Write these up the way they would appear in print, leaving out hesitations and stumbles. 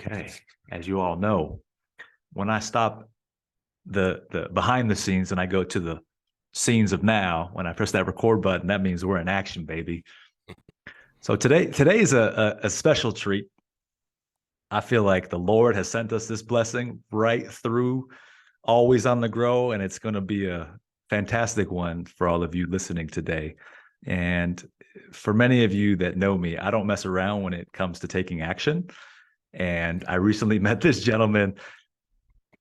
Okay. As you all know, when I stop the behind the scenes and I go to the scenes of now, when I press that record button, that means we're in action, baby. So today is a special treat. I feel like the Lord has sent us this blessing right through Always on the Grow, and it's going to be a fantastic one for all of you listening today. And for many of you that know me, I don't mess around when it comes to taking action. And I recently met this gentleman.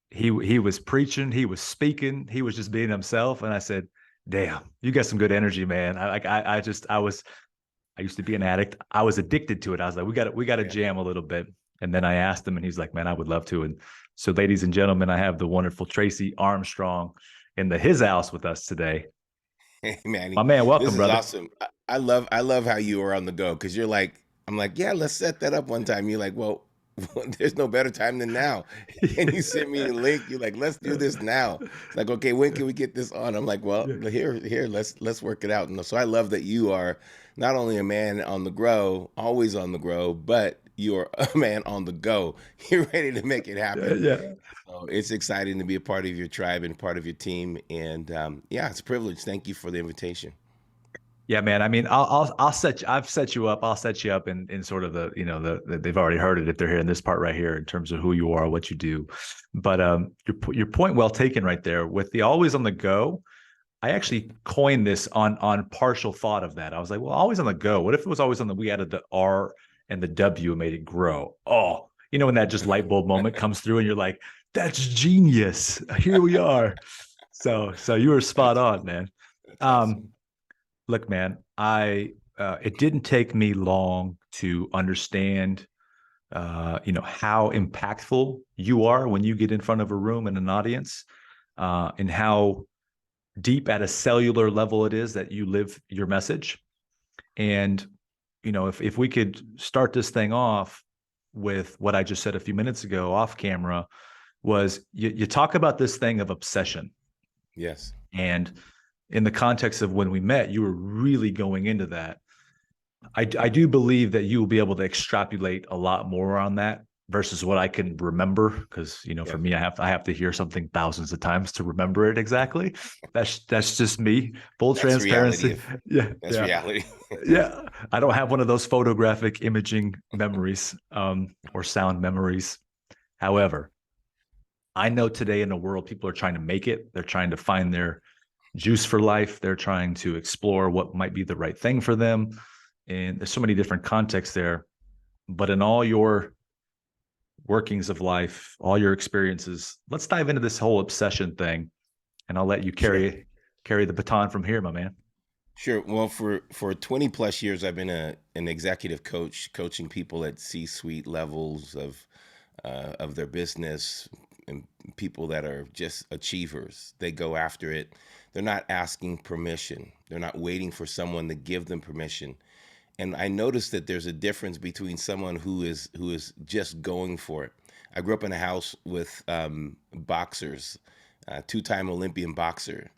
He was preaching, he was speaking, he was just being himself, and I said, "Damn, you got some good energy, man." I used to be an addict. I was addicted to it. I was like, "We got to Yeah. jam a little bit." And then I asked him, and he's like, "Man, I would love to." And so, ladies and gentlemen, I have the wonderful Tracey Armstrong in his house with us today. Hey, My Manny, man, welcome, this is brother. awesome. I love how you are on the go because you're like, I'm like, yeah, let's set that up one time. You're like, well, there's no better time than now. And you sent me a link. You're like, let's do this now. It's like, okay, when can we get this on? I'm like, well, Yeah. here, let's work it out. And so I love that you are not only a man on the grow, always on the grow, but you're a man on the go. You're ready to make it Yeah, happen. yeah. So it's exciting to be a part of your tribe and part of your team. And yeah, it's a privilege. Thank you for the invitation. Yeah, man. I mean, I'll set you, I've set you up. I'll set you up in sort of they've already heard it if they're hearing this part right here in terms of who you are, what you do. But your point well taken right there with the always on the go. I actually coined this on partial thought of that. I was like, well, always on the go. What if it was always on the we added the R and the W and made it grow? Oh, when that just light bulb moment comes through and you're like, that's genius. Here we are. So you were spot That's on, awesome. man. That's awesome. Um, Look, man, I it didn't take me long to understand how impactful you are when you get in front of a room and an audience, and how deep at a cellular level it is that you live your message. And if we could start this thing off with what I just said a few minutes ago off camera, was you talk about this thing of obsession. Yes. And in the context of when we met, you were really going into that. I do believe that you will be able to extrapolate a lot more on that versus what I can remember. Because for Yes. me, I have to hear something thousands of times to remember it exactly. That's just me. Full That's reality. transparency. Of Yeah, That's yeah, reality. yeah. I don't have one of those photographic imaging memories, or sound memories. However, I know today in the world, people are trying to make it. They're trying to find their juice for life. They're trying to explore what might be the right thing for them. And there's so many different contexts there. But in all your workings of life, all your experiences, let's dive into this whole obsession thing. And I'll let you Sure. carry the baton from here, my man. Sure. Well, for 20 plus years, I've been an executive coach, coaching people at C-suite levels of their business, and people that are just achievers. They go after it. They're not asking permission. They're not waiting for someone to give them permission. And I noticed that there's a difference between someone who is just going for it. I grew up in a house with boxers, two-time Olympian boxer,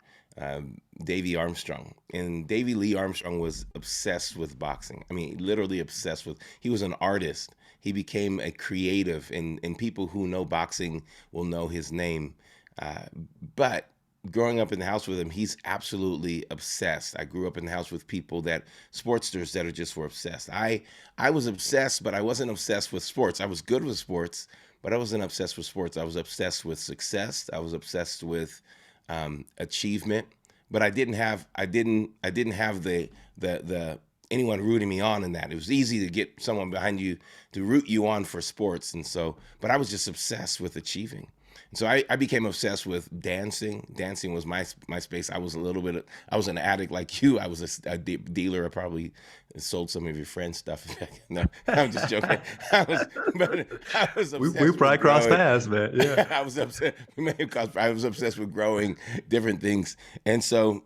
Davy Armstrong, and Davy Lee Armstrong was obsessed with boxing. I mean, literally obsessed with. He was an artist. He became a creative, and people who know boxing will know his name. Uh, but growing up in the house with him, he's absolutely obsessed. I grew up in the house with people that sportsters that are just were obsessed. I was obsessed, but I wasn't obsessed with sports. I was good with sports, but I wasn't obsessed with sports. I was obsessed with success. I was obsessed with achievement, but I didn't have the anyone rooting me on in that. It was easy to get someone behind you to root you on for sports, and so, but I was just obsessed with achieving. And so I became obsessed with dancing. Dancing was my space. I was an addict like you. I was a dealer. I probably sold some of your friends' stuff. No, I'm just joking. But I was We obsessed probably with crossed growing. paths, man. Yeah. I was upset. I was obsessed with growing different things, and so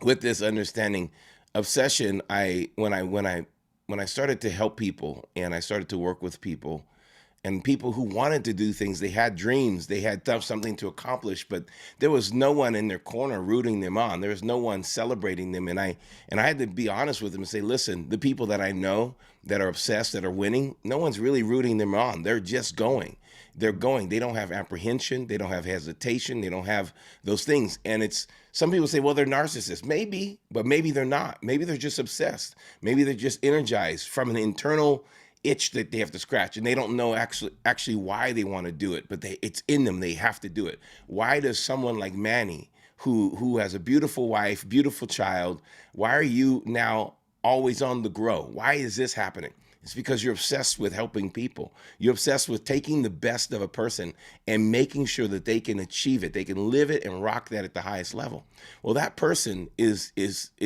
with this understanding, obsession, I when I started to help people and I started to work with people, and people who wanted to do things. They had dreams, they had something to accomplish, but there was no one in their corner rooting them on. There was no one celebrating them. And I had to be honest with them and say, listen, the people that I know that are obsessed, that are winning, no one's really rooting them on. They're just going. They're going. They don't have apprehension. They don't have hesitation. They don't have those things. And it's, some people say, well, they're narcissists. Maybe, but maybe they're not. Maybe they're just obsessed. Maybe they're just energized from an internal itch that they have to scratch, and they don't know actually why they want to do it, but it's in them. They have to do it. Why does someone like Manny, who has a beautiful wife, beautiful child, why are you now always on the grow? Why is this happening? It's because you're obsessed with helping people. You're obsessed with taking the best of a person and making sure that they can achieve it. They can live it and rock that at the highest level. Well, that person is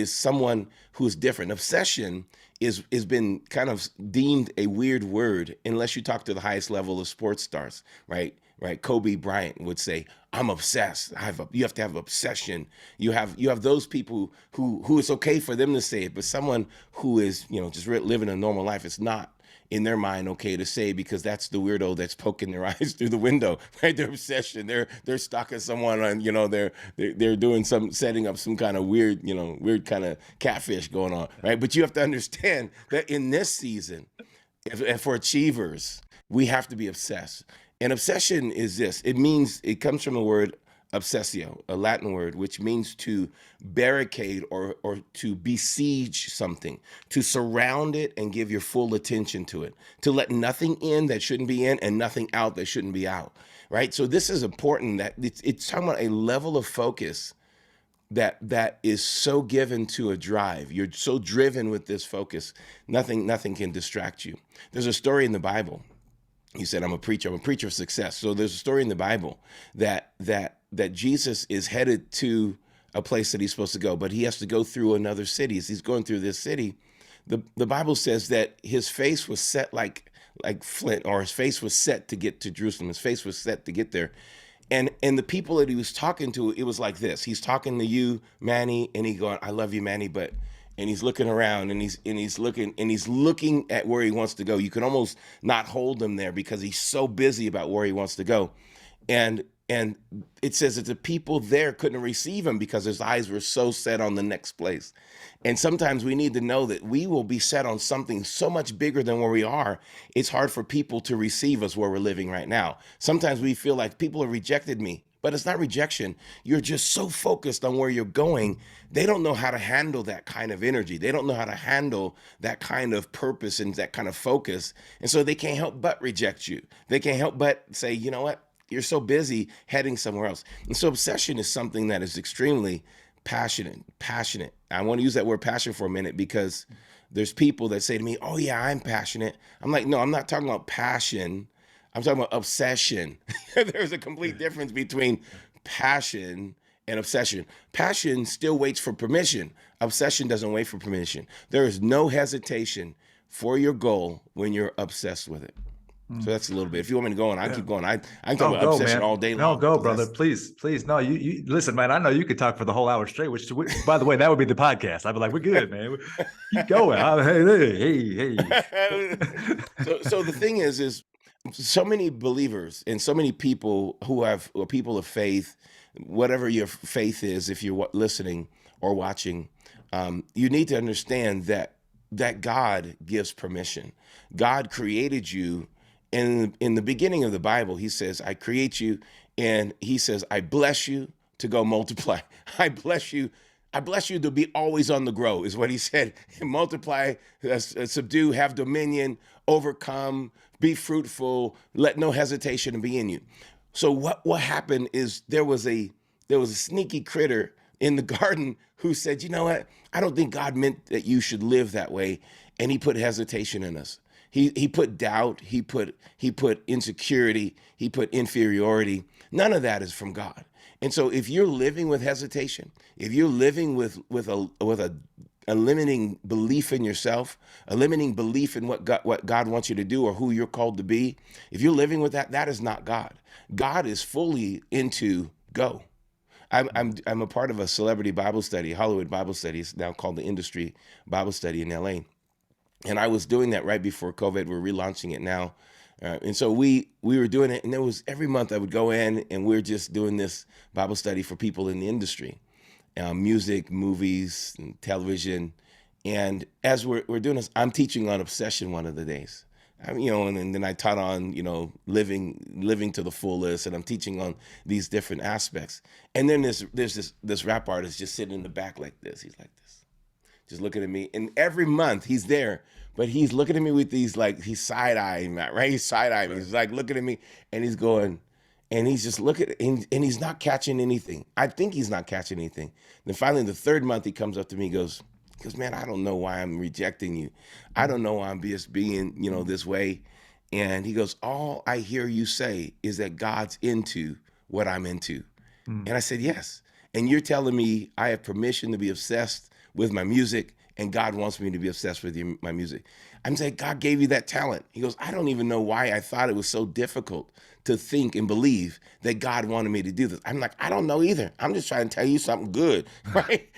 someone who's different. Obsession is been kind of deemed a weird word unless you talk to the highest level of sports stars, right? Right. Kobe Bryant would say, I'm obsessed. You have to have obsession. You have those people who it's okay for them to say it, but someone who is, just living a normal life, it's not in their mind okay to say, because that's the weirdo that's poking their eyes through the window, right? Their obsession. They're stalking someone on, they're doing setting up some kind of weird kind of catfish going on, right? But you have to understand that in this season, if for achievers, we have to be obsessed. And obsession is this. It comes from the word obsessio, a Latin word, which means to barricade or to besiege something, to surround it and give your full attention to it, to let nothing in that shouldn't be in and nothing out that shouldn't be out, right? So this is important, that it's talking about a level of focus that is so given to a drive. You're so driven with this focus, nothing can distract you. There's a story in the Bible. He said, I'm a preacher of success. So there's a story in the Bible that Jesus is headed to a place that he's supposed to go, but he has to go through another city. As he's going through this city, the Bible says that his face was set like flint, or his face was set to get to Jerusalem. His face was set to get there. And the people that he was talking to, it was like this. He's talking to you, Manny, and he going, I love you, Manny, and he's looking around and he's looking at where he wants to go. You can almost not hold him there because he's so busy about where he wants to go. And it says that the people there couldn't receive him because his eyes were so set on the next place. And sometimes we need to know that we will be set on something so much bigger than where we are. It's hard for people to receive us where we're living right now. Sometimes we feel like people have rejected me. But it's not rejection. You're just so focused on where you're going. They don't know how to handle that kind of energy. They don't know how to handle that kind of purpose and that kind of focus. And so they can't help but reject you. They can't help but say, you know what? You're so busy heading somewhere else. And so obsession is something that is extremely passionate. I want to use that word passion for a minute, because there's people that say to me, oh yeah, I'm passionate. I'm like, no, I'm not talking about passion. I'm talking about obsession. There's a complete difference between passion and obsession. Passion still waits for permission. Obsession doesn't wait for permission. There is no hesitation for your goal when you're obsessed with it. So that's a little bit. If you want me to go on, I keep going. I can talk about obsession all day long. No, go, brother. Please. No, you listen, man. I know you could talk for the whole hour straight, which by the way, that would be the podcast. I'd be like, we're good, man. Keep going. Hey. So the thing is so many believers and so many people who are people of faith, whatever your faith is, if you're listening or watching, you need to understand that God gives permission. God created you. In the beginning of the Bible, he says, I create you, and he says, I bless you to go multiply. I bless you to be always on the grow, is what he said. Multiply, subdue, have dominion, overcome, be fruitful, let no hesitation be in you. So what happened is there was a sneaky critter in the garden who said, you know what? I don't think God meant that you should live that way. And he put hesitation in us. He put doubt, he put insecurity, he put inferiority. None of that is from God. And so if you're living with hesitation, if you're living with a limiting belief in yourself, a limiting belief in what God wants you to do or who you're called to be, if you're living with that is not God. God is fully into go. I'm a part of a celebrity Bible study, Hollywood Bible study. It's now called the Industry Bible Study in LA. And I was doing that right before COVID. We're relaunching it now. And so we were doing it, and it was every month I would go in, and we're just doing this Bible study for people in the industry, music, movies, and television. And as we're doing this, I'm teaching on obsession one of the days. And then I taught on, living to the fullest, and I'm teaching on these different aspects. And then there's this rap artist just sitting in the back like this. He's like this, just looking at me. And every month he's there, but he's looking at me with these, like, he's side-eyeing me, right? He's side-eyeing me. He's like looking at me, and he's going, and he's just looking, and he's not catching anything. I think he's not catching anything. Then finally, the third month, he comes up to me, goes, man, I don't know why I'm rejecting you. I don't know why I'm just being, this way. And he goes, all I hear you say is that God's into what I'm into. And I said, yes. And you're telling me I have permission to be obsessed with my music, and God wants me to be obsessed with my music. I'm saying, God gave you that talent. He goes, I don't even know why I thought it was so difficult to think and believe that God wanted me to do this. I'm like, I don't know either. I'm just trying to tell you something good, right?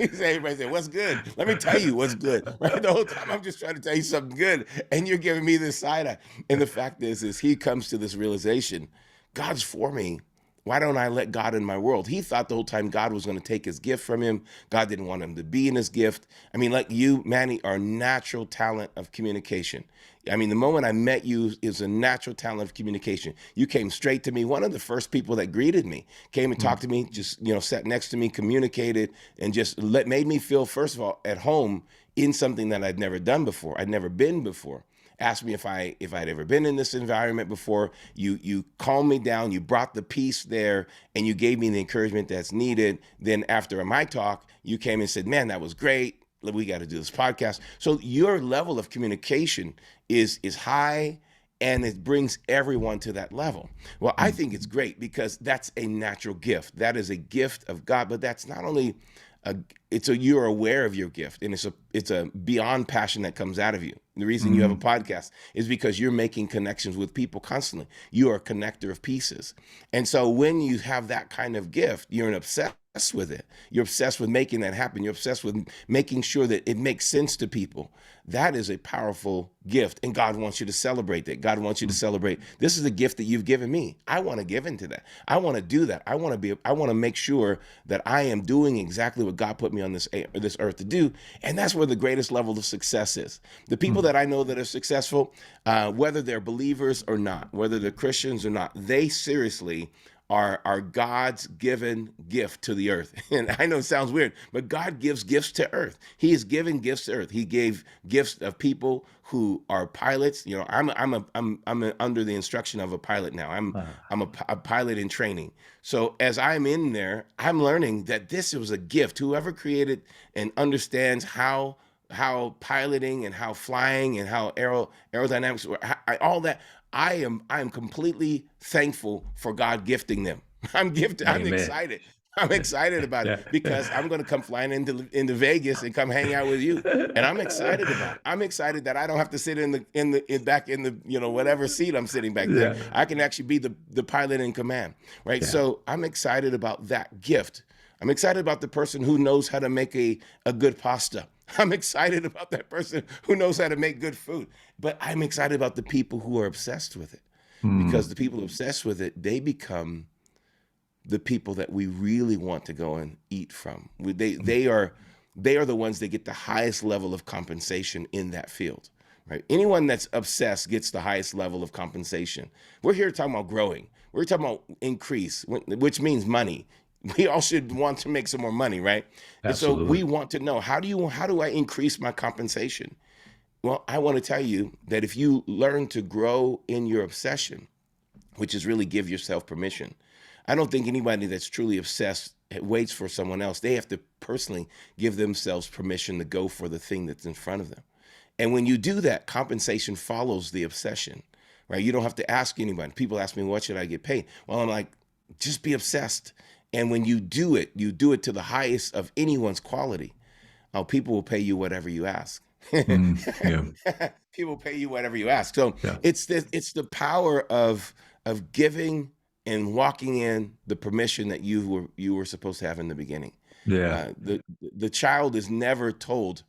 Everybody said, what's good? Let me tell you what's good, right? The whole time I'm just trying to tell you something good, and you're giving me this side eye. And the fact is he comes to this realization, God's for me. Why don't I let God in my world? He thought the whole time God was going to take his gift from him. God didn't want him to be in his gift. I mean, like you, Manny, are natural talent of communication. I mean, the moment I met you is a natural talent of communication. You came straight to me. One of the first people that greeted me came and talked to me, just, sat next to me, communicated, and just made me feel, first of all, at home in something that I'd never done before. I'd never been before. Asked me if I'd ever been in this environment before. You calmed me down. You brought the peace there, and you gave me the encouragement that's needed. Then after my talk, you came and said, man, that was great. We got to do this podcast. So your level of communication is high, and it brings everyone to that level. Well, I think it's great because that's a natural gift. That is a gift of God, but that's not only you're aware of your gift, and it's a beyond passion that comes out of you. The reason you have a podcast is because you're making connections with people constantly. You are a connector of pieces. And so when you have that kind of gift, you're obsessed with it. You're obsessed with making that happen. You're obsessed with making sure that it makes sense to people. That is a powerful gift, and God wants you to celebrate that. God wants you to celebrate, this is a gift that you've given me. I want to give into that. I want to do that. I want to make sure that I am doing exactly what God put me on this earth to do. And that's where the greatest level of success is. The people that I know that are successful, whether they're believers or not, whether they're Christians or not, they seriously are God's given gift to the earth. And I know it sounds weird, but God gives gifts to earth. He is giving gifts to earth. He gave gifts of people who are pilots. I'm under the instruction of a pilot now. I'm a pilot in training. So as I'm in there, I'm learning that this was a gift. Whoever created and understands how piloting and how flying and how aerodynamics, all that, I am completely thankful for God gifting them. I'm gifted. I'm excited. I'm excited about it because I'm going to come flying into Vegas and come hang out with you, and I'm excited about it. I'm excited that I don't have to sit back in the whatever seat I'm sitting back there. I can actually be the pilot in command, right? Yeah. So I'm excited about that gift. I'm excited about the person who knows how to make a good pasta. I'm excited about that person who knows how to make good food. But I'm excited about the people who are obsessed with it, because the people obsessed with it, they become the people that we really want to go and eat from. They are the ones that get the highest level of compensation in that field, right? Anyone that's obsessed gets the highest level of compensation. We're here talking about growing. We're talking about increase, which means money. We all should want to make some more money, right? Absolutely. And so we want to know, how do I increase my compensation? Well, I want to tell you that if you learn to grow in your obsession, which is really give yourself permission. I don't think anybody that's truly obsessed waits for someone else. They have to personally give themselves permission to go for the thing that's in front of them. And when you do that, compensation follows the obsession, right? You don't have to ask anybody. People ask me, what should I get paid? Well, I'm like, just be obsessed. And when you do it to the highest of anyone's quality. People will pay you whatever you ask. People pay you whatever you ask. So it's the power of giving and walking in the permission that you were supposed to have in the beginning. Yeah. The child is never told,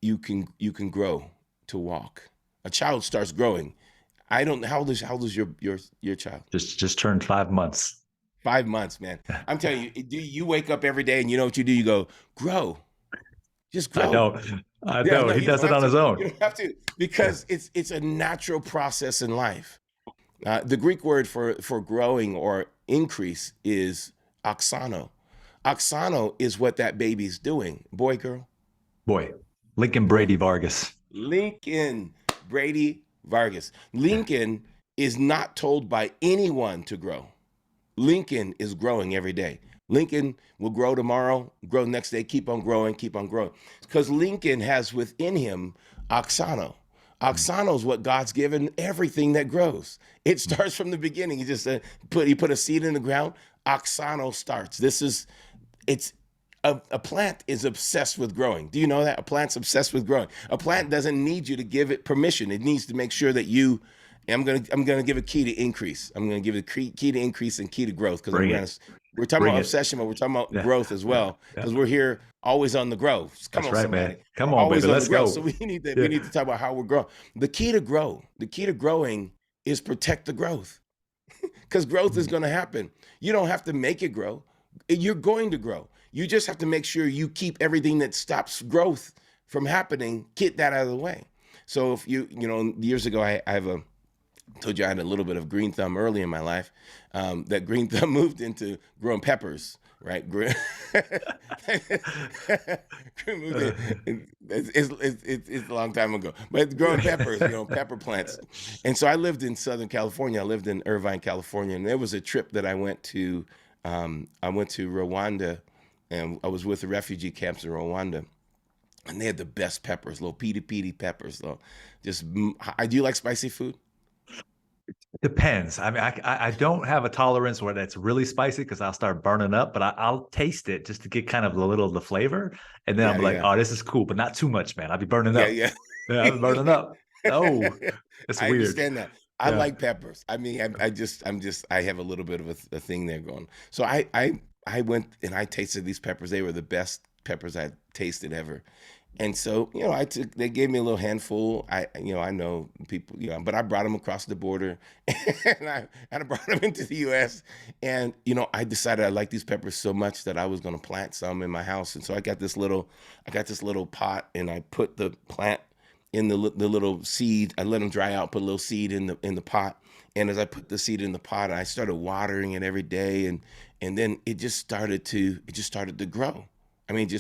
you can grow. to walk. A child starts growing. I don't. How old is your child? Just turned 5 months. 5 months, man. I'm telling you, do you wake up every day and you know what you do? You go grow, just I grow. know. I Yeah, know. no, He you don't does it have on to. his You own. don't have to Yeah. because it's a natural process in life. The Greek word for growing or increase is oxano. Oxano is what that baby's doing. Boy, girl, Boy, Lincoln boy. Brady Vargas. Lincoln Brady Vargas. Lincoln is not told by anyone to grow. Lincoln is growing every day. Lincoln will grow tomorrow, grow next day, keep on growing, keep on growing. Because Lincoln has within him oxano. Oxano is what God's given everything that grows. It starts from the beginning. You just put a seed in the ground, oxano starts. It's a plant is obsessed with growing. Do you know that? A plant's obsessed with growing. A plant doesn't need you to give it permission. It needs to make sure that you. I'm gonna give a key to increase. I'm gonna give a key to increase and key to growth because Bring it. we're talking Bring about it. obsession, but we're talking about Yeah. growth as Yeah. well Yeah. because we're here always on the growth. Come That's on, right, man. somebody. Come We're on, baby. always on the Let's growth. So go. we Yeah. need to talk about how we're growing. The key to grow, the key to growing is protect the growth because growth is Mm. going to happen. You don't have to make it grow. You're going to grow. You just have to make sure you keep everything that stops growth from happening, get that out of the way. So if years ago, I have a told you I had a little bit of green thumb early in my life. That green thumb moved into growing peppers, right? It's a long time ago, but growing peppers, pepper plants. And so I lived in Southern California. I lived in Irvine, California, and there was a trip that I went to. I went to Rwanda, and I was with the refugee camps in Rwanda. And they had the best peppers, little piri peppers, though. Do you like spicy food? Depends. I mean, I don't have a tolerance where that's really spicy because I'll start burning up, but I'll taste it just to get kind of a little of the flavor, and then I'll Yeah, be like, yeah, "Oh, this is cool," but not too much, man. I'll be burning yeah, up. yeah. Yeah, I'll be burning up. Oh, it's I weird. understand that. I Yeah. like peppers. I mean, I have a little bit of a thing there going. So I went and I tasted these peppers. They were the best peppers I tasted ever. And so, they gave me a little handful. I know people, but I brought them across the border and I brought them into the US. And, I decided I liked these peppers so much that I was going to plant some in my house. And so I got this little pot and I put the plant in the little seed. I let them dry out, put a little seed in the pot. And as I put the seed in the pot, I started watering it every day. And then it just started to grow. I mean,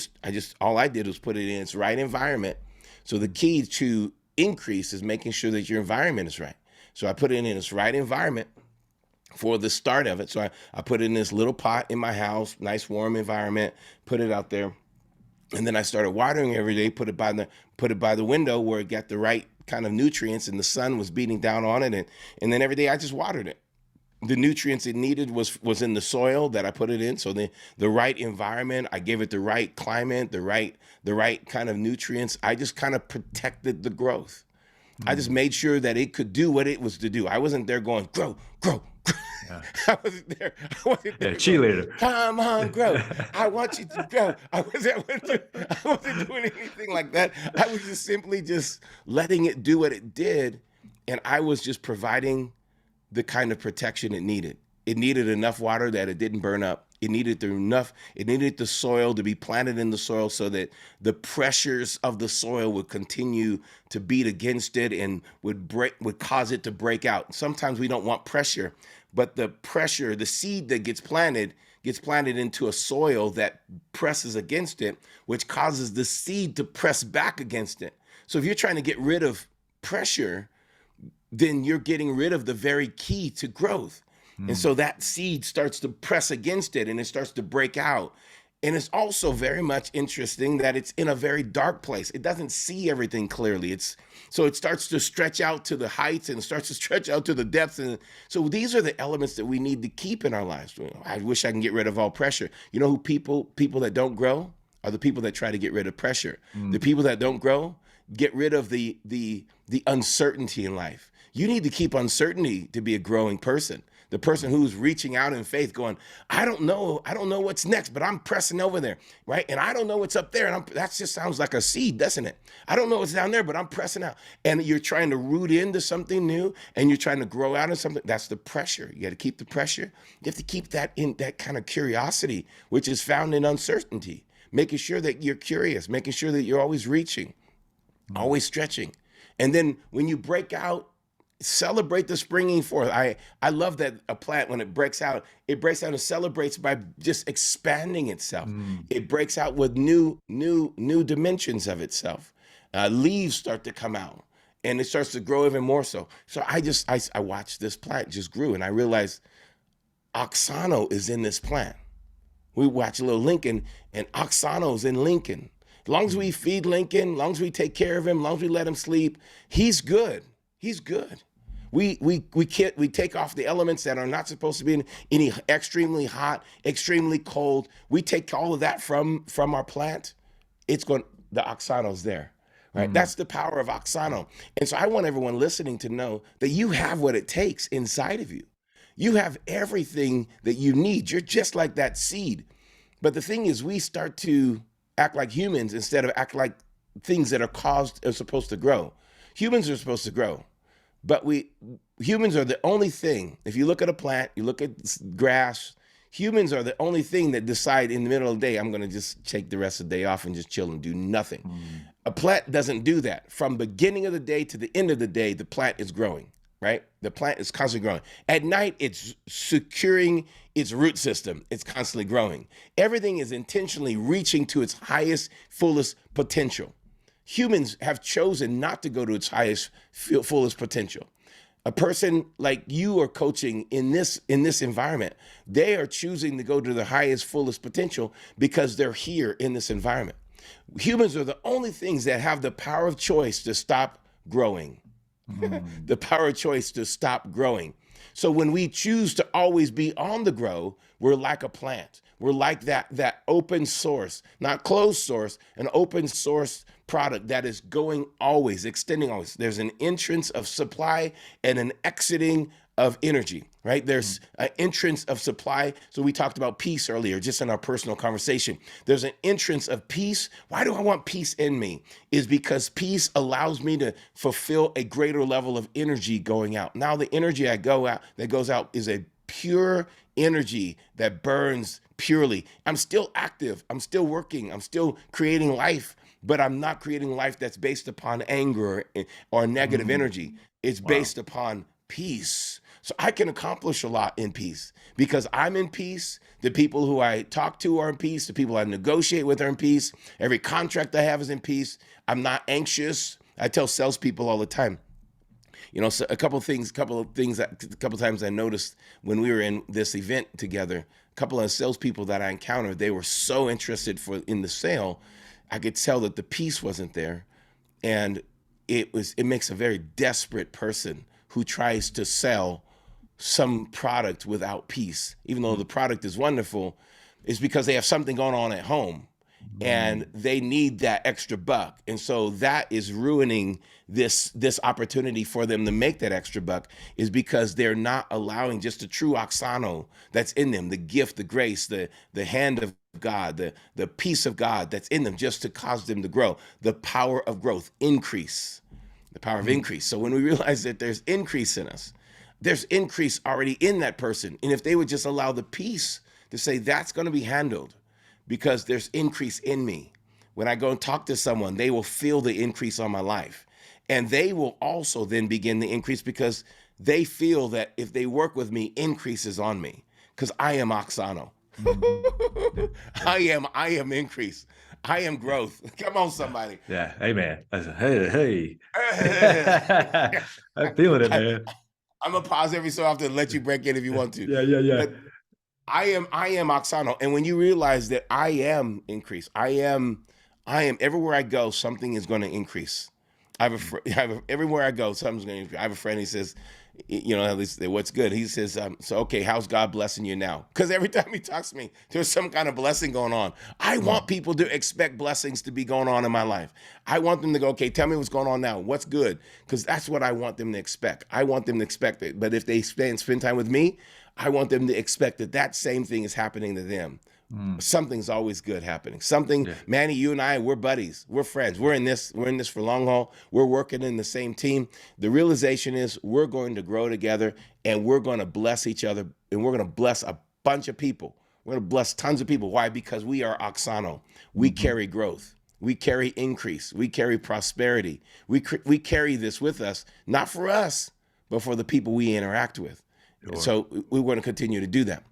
all I did was put it in its right environment. So the key to increase is making sure that your environment is right. So I put it in its right environment for the start of it. So I put it in this little pot in my house, nice warm environment, put it out there. And then I started watering every day, put it by the window where it got the right kind of nutrients and the sun was beating down on it. And then every day I just watered it. The nutrients it needed was in the soil that I put it in. So the right environment, I gave it the right climate, the right kind of nutrients. I just kind of protected the growth. I just Mm. made sure that it could do what it was to do. I wasn't there going, grow, grow, grow. Yeah. I wasn't Yeah. there going, Cheerleader. come on, grow. I want you to grow. I wasn't doing anything like that. I was just simply just letting it do what it did. And I was just providing the kind of protection it needed. It needed enough water that it didn't burn up. It needed the soil to be planted in the soil so that the pressures of the soil would continue to beat against it and would cause it to break out. Sometimes we don't want pressure, but the seed that gets planted into a soil that presses against it, which causes the seed to press back against it. So if you're trying to get rid of pressure, then you're getting rid of the very key to growth. And Mm. so that seed starts to press against it and it starts to break out. And it's also very much interesting that it's in a very dark place. It doesn't see everything clearly. So it starts to stretch out to the heights and starts to stretch out to the depths. And so these are the elements that we need to keep in our lives. I wish I can get rid of all pressure. You know who people that don't grow are the people that try to get rid of pressure. The Mm. people that don't grow get rid of the uncertainty in life. You need to keep uncertainty to be a growing person. The person who's reaching out in faith going, I don't know what's next, but I'm pressing over there, right? And I don't know what's up there. And that just sounds like a seed, doesn't it? I don't know what's down there, but I'm pressing out. And you're trying to root into something new and you're trying to grow out of something. That's the pressure. You got to keep the pressure. You have to keep that in that kind of curiosity, which is found in uncertainty, making sure that you're curious, making sure that you're always reaching, always stretching. And then when you break out, celebrate the springing forth. I love that a plant, when it breaks out and celebrates by just expanding itself. It breaks out with new dimensions of itself. Leaves start to come out and it starts to grow even more so. So I watched this plant just grew, and I realized oxano is in this plant. We watch a little Lincoln, and oxano's in Lincoln. As long as we feed Lincoln, as long as we take care of him, as long as we let him sleep, he's good. He's good. We take off the elements that are not supposed to be in any extremely hot, extremely cold. We take all of that from our plant. The oxano's there, right? That's the power of oxano. And so I want everyone listening to know that you have what it takes inside of you. You have everything that you need. You're just like that seed. But the thing is, we start to act like humans instead of act like things that are supposed to grow. Humans are supposed to grow, but humans are the only thing. If you look at a plant, you look at grass, humans are the only thing that decide in the middle of the day, I'm going to just take the rest of the day off and just chill and do nothing. A plant doesn't do that. From beginning of the day to the end of the day, the plant is growing. Right? The plant is constantly growing. At night, it's securing its root system. It's constantly growing. Everything is intentionally reaching to its highest, fullest potential. Humans have chosen not to go to its highest, fullest potential. A person like you are coaching in this environment, they are choosing to go to their highest, fullest potential because they're here in this environment. Humans are the only things that have the power of choice to stop growing. The power of choice to stop growing. So when we choose to always be on the grow, we're like a plant. We're like that open source, not closed source, an open source product that is going always, extending always. There's an entrance of supply and an exiting of energy, right? There's an entrance of supply. So we talked about peace earlier, just in our personal conversation. There's an entrance of peace. Why do I want peace in me? Is because peace allows me to fulfill a greater level of energy going out. Now the energy that goes out is a pure energy that burns purely. I'm still active. I'm still working. I'm still creating life, but I'm not creating life that's based upon anger or negative energy. It's based upon peace. So I can accomplish a lot in peace because I'm in peace. The people who I talk to are in peace. The people I negotiate with are in peace. Every contract I have is in peace. I'm not anxious. I tell salespeople all the time, so a couple of times I noticed when we were in this event together, a couple of salespeople that I encountered, they were so interested in the sale. I could tell that the peace wasn't there. And it makes a very desperate person who tries to sell some product without peace, even though the product is wonderful, is because they have something going on at home and they need that extra buck. And so that is ruining this opportunity for them to make that extra buck, is because they're not allowing just the true oxano that's in them, the gift, the grace, the hand of God, the peace of God that's in them, just to cause them to grow. The power of growth, increase, the power of increase. So when we realize that there's increase in us, there's increase already in that person. And if they would just allow the peace to say, that's going to be handled because there's increase in me. When I go and talk to someone, they will feel the increase on my life. And they will also then begin the increase because they feel that if they work with me, increase is on me because I am oxano. I am increase. I am growth. Come on, somebody. Yeah. Amen. Hey. I'm feeling it, man. I'm gonna pause every so often and let you break in if you want to. Yeah. But I am oxano. And when you realize that I am increase, I am everywhere I go, something is going to increase. Everywhere I go, something's going to increase. I have a friend, he says, at least what's good. He says, so, okay, how's God blessing you now? Because every time he talks to me, there's some kind of blessing going on. I want people to expect blessings to be going on in my life. I want them to go, okay, tell me what's going on now. What's good? Because that's what I want them to expect. I want them to expect it. But if they spend time with me, I want them to expect that same thing is happening to them. Something's always good happening. Something, Manny, you and I, we're buddies. We're friends. We're in this for long haul. We're working in the same team. The realization is we're going to grow together and we're going to bless each other and we're going to bless a bunch of people. We're going to bless tons of people. Why? Because we are Oxano. We carry growth. We carry increase. We carry prosperity. We carry this with us, not for us, but for the people we interact with. Sure. So we want to continue to do that.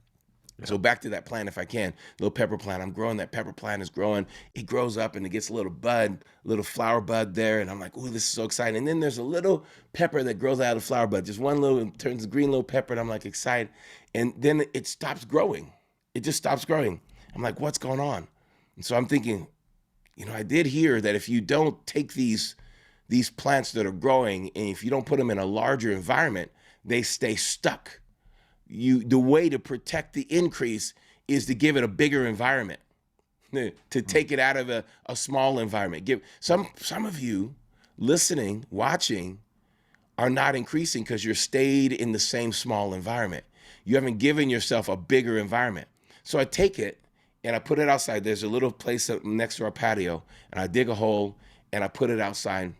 Yeah. So back to that plant, if I can, little pepper plant. I'm growing. That pepper plant is growing. It grows up and it gets a little bud, little flower bud there. And I'm like, oh, this is so exciting. And then there's a little pepper that grows out of the flower bud. Just one little, turns a green little pepper. And I'm like excited. And then it stops growing. It just stops growing. I'm like, what's going on? And so I'm thinking, I did hear that if you don't take these plants that are growing and if you don't put them in a larger environment, they stay stuck. The way to protect the increase is to give it a bigger environment, to take it out of a small environment. Give some of you listening, watching, are not increasing because you're stayed in the same small environment. You haven't given yourself a bigger environment. So I take it and I put it outside. There's a little place next to our patio, and I dig a hole and I put it outside,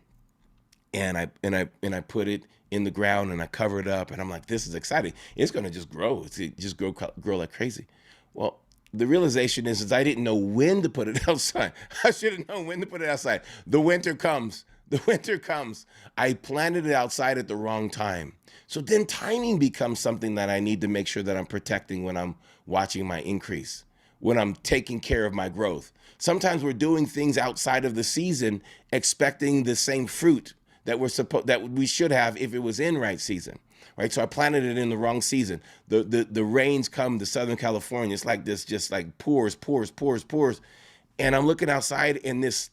and I put it in the ground and I cover it up, and I'm like, this is exciting. It's going to just grow. It's just grow like crazy. Well, the realization is I didn't know when to put it outside. I should have known when to put it outside. The winter comes. I planted it outside at the wrong time. So then timing becomes something that I need to make sure that I'm protecting when I'm watching my increase, when I'm taking care of my growth. Sometimes we're doing things outside of the season, expecting the same fruit that we should have if it was in right season, right? So I planted it in the wrong season. The rains come to Southern California. It's like this, just like pours. And I'm looking outside, and this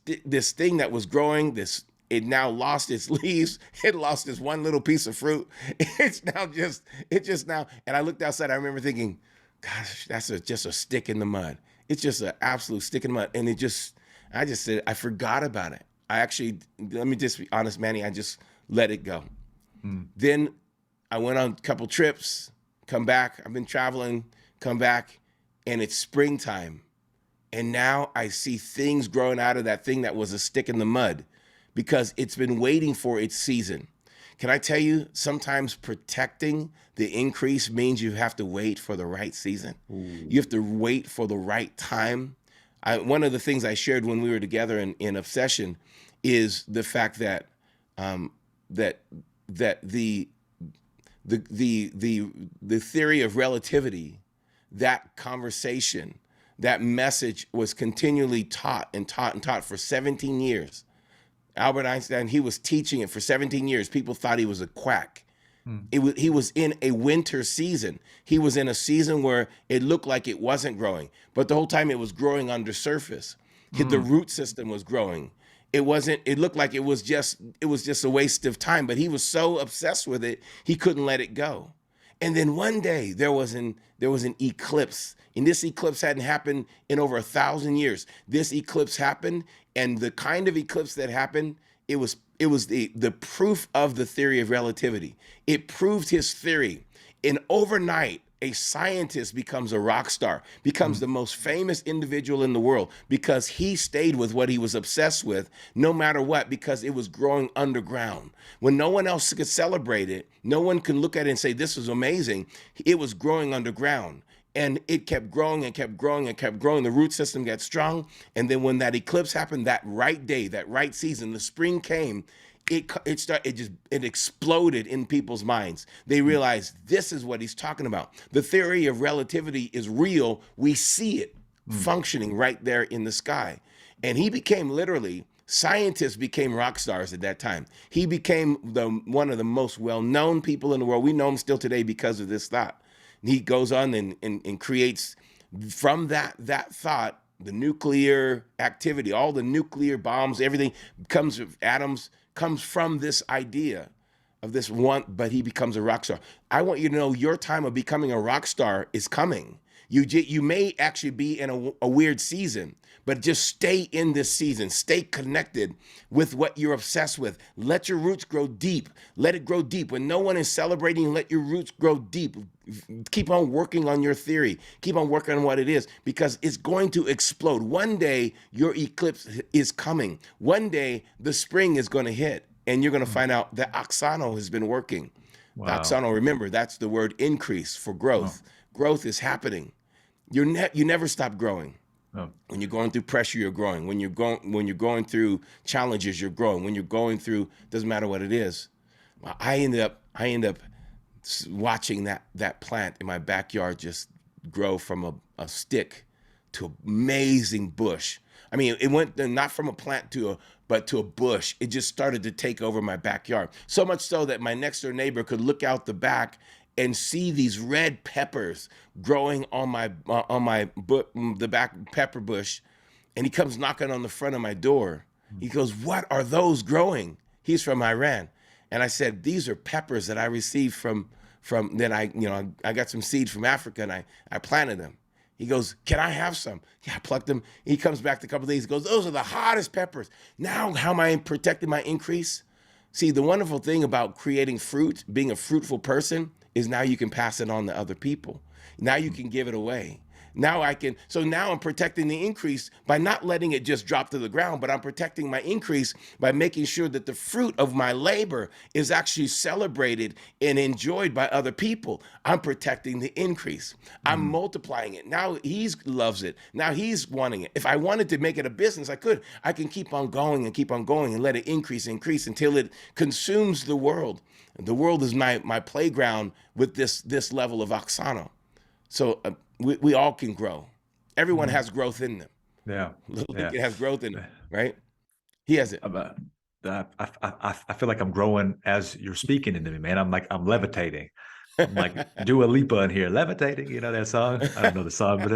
thing that was growing, it now lost its leaves. It lost this one little piece of fruit. It just now. And I looked outside. I remember thinking, gosh, that's just a stick in the mud. It's just an absolute stick in the mud. And I just said, I forgot about it. Let me just be honest, Manny, I just let it go. Then I went on a couple trips, come back. I've been traveling, come back, and it's springtime. And now I see things growing out of that thing that was a stick in the mud because it's been waiting for its season. Can I tell you, sometimes protecting the increase means you have to wait for the right season. Ooh. You have to wait for the right time. One of the things I shared when we were together in Obsession is the fact that that the theory of relativity, that conversation, that message was continually taught for 17 years. Albert Einstein, he was teaching it for 17 years. People thought he was a quack. He was in a winter season. He was in a season where it looked like it wasn't growing, but the whole time it was growing under surface. The root system was growing. It looked like it was just a waste of time, but he was so obsessed with it, he couldn't let it go. And then one day there was an eclipse, and this eclipse hadn't happened in over 1,000 years. This eclipse happened, and the kind of eclipse that happened, it was the proof of the theory of relativity. It proved his theory. And overnight, a scientist becomes a rock star, becomes the most famous individual in the world because he stayed with what he was obsessed with, no matter what, because it was growing underground. When no one else could celebrate it, no one can look at it and say, this is amazing. It was growing underground. And it kept growing and kept growing and kept growing. The root system got strong. And then when that eclipse happened, that right day, that right season, the spring came, it exploded in people's minds. They realized this is what he's talking about. The theory of relativity is real. We see it functioning right there in the sky. And he became scientists became rock stars at that time. He became one of the most well-known people in the world. We know him still today because of this thought. He goes on and creates from that thought, the nuclear activity, all the nuclear bombs, everything comes from this idea. of this one, but he becomes a rock star. I want you to know your time of becoming a rock star is coming. You may actually be in a weird season, but just stay in this season. Stay connected with what you're obsessed with. Let your roots grow deep. Let it grow deep. When no one is celebrating, let your roots grow deep. Keep on working on your theory. Keep on working on what it is, because it's going to explode. One day, your eclipse is coming. One day, the spring is going to hit, and you're going to find out that Oxano has been working. The Wow. Oxano, remember, that's the word increase for Oh, growth. Growth is happening. You never stop growing. oh, When you're going through pressure, you're growing. When you're going through challenges, you're growing. When you're going through, doesn't matter what it is. Well, I end up watching that plant in my backyard just grow from a stick to an amazing bush. I mean, it went not from a plant but to a bush. It just started to take over my backyard. So much so that my next door neighbor could look out the back and see these red peppers growing on the back pepper bush. And he comes knocking on the front of my door. He goes, "What are those growing?" He's from Iran. And I said, "These are peppers that I received from then I got some seeds from Africa, and I planted them." He goes, "Can I have some?" Yeah, I plucked them. He comes back a couple of days. He goes, "Those are the hottest peppers." Now, how am I protecting my increase? See, the wonderful thing about creating fruit, being a fruitful person, is now you can pass it on to other people. Now you can give it away. Now I'm protecting the increase by not letting it just drop to the ground, but I'm protecting my increase by making sure that the fruit of my labor is actually celebrated and enjoyed by other people. I'm protecting the increase. I'm mm, multiplying it. Now he loves it. Now he's wanting it. If I wanted to make it a business, I could. I can keep on going and keep on going and let it increase until it consumes the world. The world is my playground with this level of oxano. So we all can grow. Everyone mm. has growth in them. Yeah. Little Yeah. Lincoln has growth in him, right? He has it. I'm, I feel like I'm growing as you're speaking into me, man. I'm levitating. I'm like Dua Lipa in here, levitating. You know that song? I don't know the song, but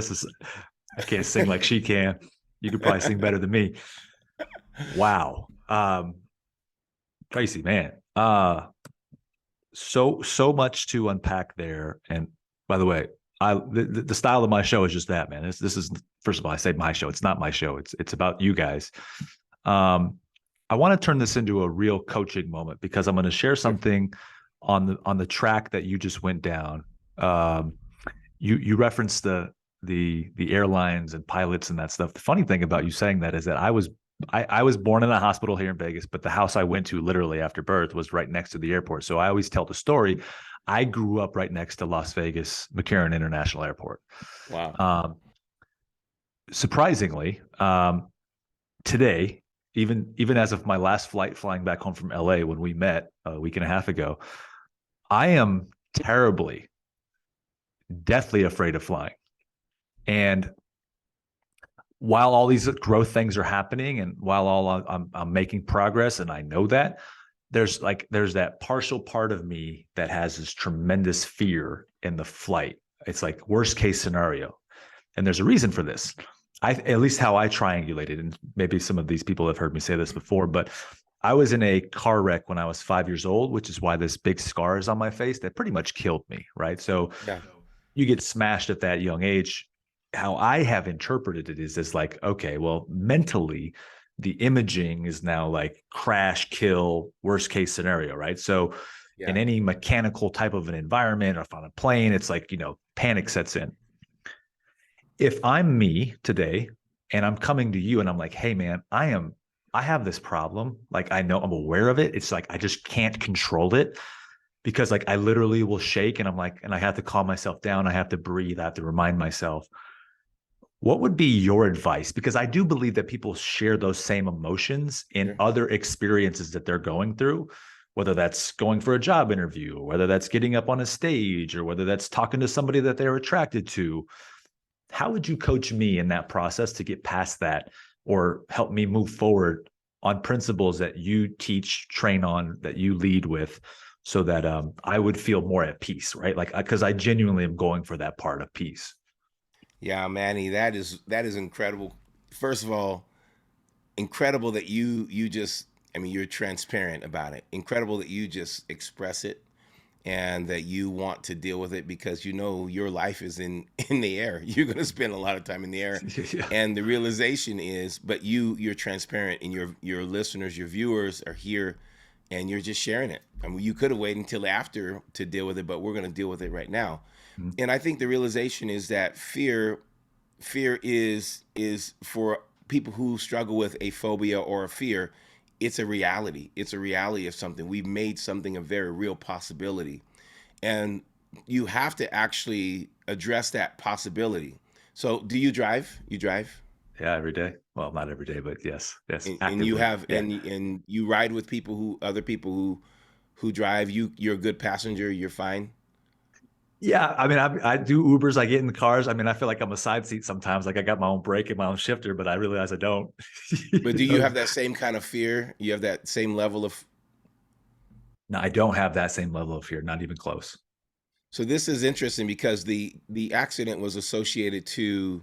I can't sing like she can. You could probably sing better than me. Wow. Tracy, man. So much to unpack there. And by the way, the style of my show is just that, man. This is, first of all, I say my show. It's not my show. It's about you guys. Um, I want to turn this into a real coaching moment because I'm going to share Sure. something on the track that you just went down. Um, you referenced the airlines and pilots and that stuff. The funny thing about you saying that is that I was born in a hospital here in Vegas, but the house I went to literally after birth was right next to the airport. So I always tell the story. I grew up right next to Las Vegas McCarran International Airport. Wow. Um, Surprisingly, today, even as of my last flight flying back home from LA when we met a week and a half ago, I am terribly, deathly afraid of flying. And while all these growth things are happening, and while I'm making progress, and I know that there's that partial part of me that has this tremendous fear in the flight. It's like worst case scenario, and there's a reason for this. At least how I triangulated, and maybe some of these people have heard me say this before, but I was in a car wreck when I was 5 years old, which is why this big scar is on my face that pretty much killed me, right? So Yeah. you get smashed at that young age. How I have interpreted it is like, okay, well, mentally, the imaging is now like crash, kill, worst case scenario, right? So in Yeah. any mechanical type of an environment or if on a plane, it's like, panic sets in. If I'm me today and I'm coming to you and I'm like, hey man, I have this problem. Like I know I'm aware of it. It's like I just can't control it because like I literally will shake and I'm like, and I have to calm myself down. I have to breathe. I have to remind myself. What would be your advice? Because I do believe that people share those same emotions in Sure. other experiences that they're going through, whether that's going for a job interview, or whether that's getting up on a stage, or whether that's talking to somebody that they're attracted to. How would you coach me in that process to get past that or help me move forward on principles that you teach, train on, that you lead with so that I would feel more at peace, right? Like, because I genuinely am going for that part of peace. Yeah, Manny, that is incredible. First of all, incredible that you just I mean, you're transparent about it. Incredible that you just express it and that you want to deal with it because you know your life is in the air. You're going to spend a lot of time in the air. Yeah. And the realization is, but you're transparent, and your listeners, your viewers are here, and you're just sharing it. I mean, you could have waited until after to deal with it, but we're going to deal with it right now. Mhm. And I think the realization is that fear is for people who struggle with a phobia or a fear. It's a reality. It's a reality of something. We've made something a very real possibility, and you have to actually address that possibility. So do you drive? You drive? Yeah, every day. Well, not every day, but yes, And you actively. have Yeah. and you ride with people who other people who drive. You're a good passenger. You're fine. Yeah, I mean, I do Ubers. I get in the cars. I mean, I feel like I'm a side seat sometimes. Like I got my own brake and my own shifter, but I realize I don't. But You do you know? have that same kind of fear? You have that same level of. No, I don't have that same level of fear. Not even close. So this is interesting because the accident was associated to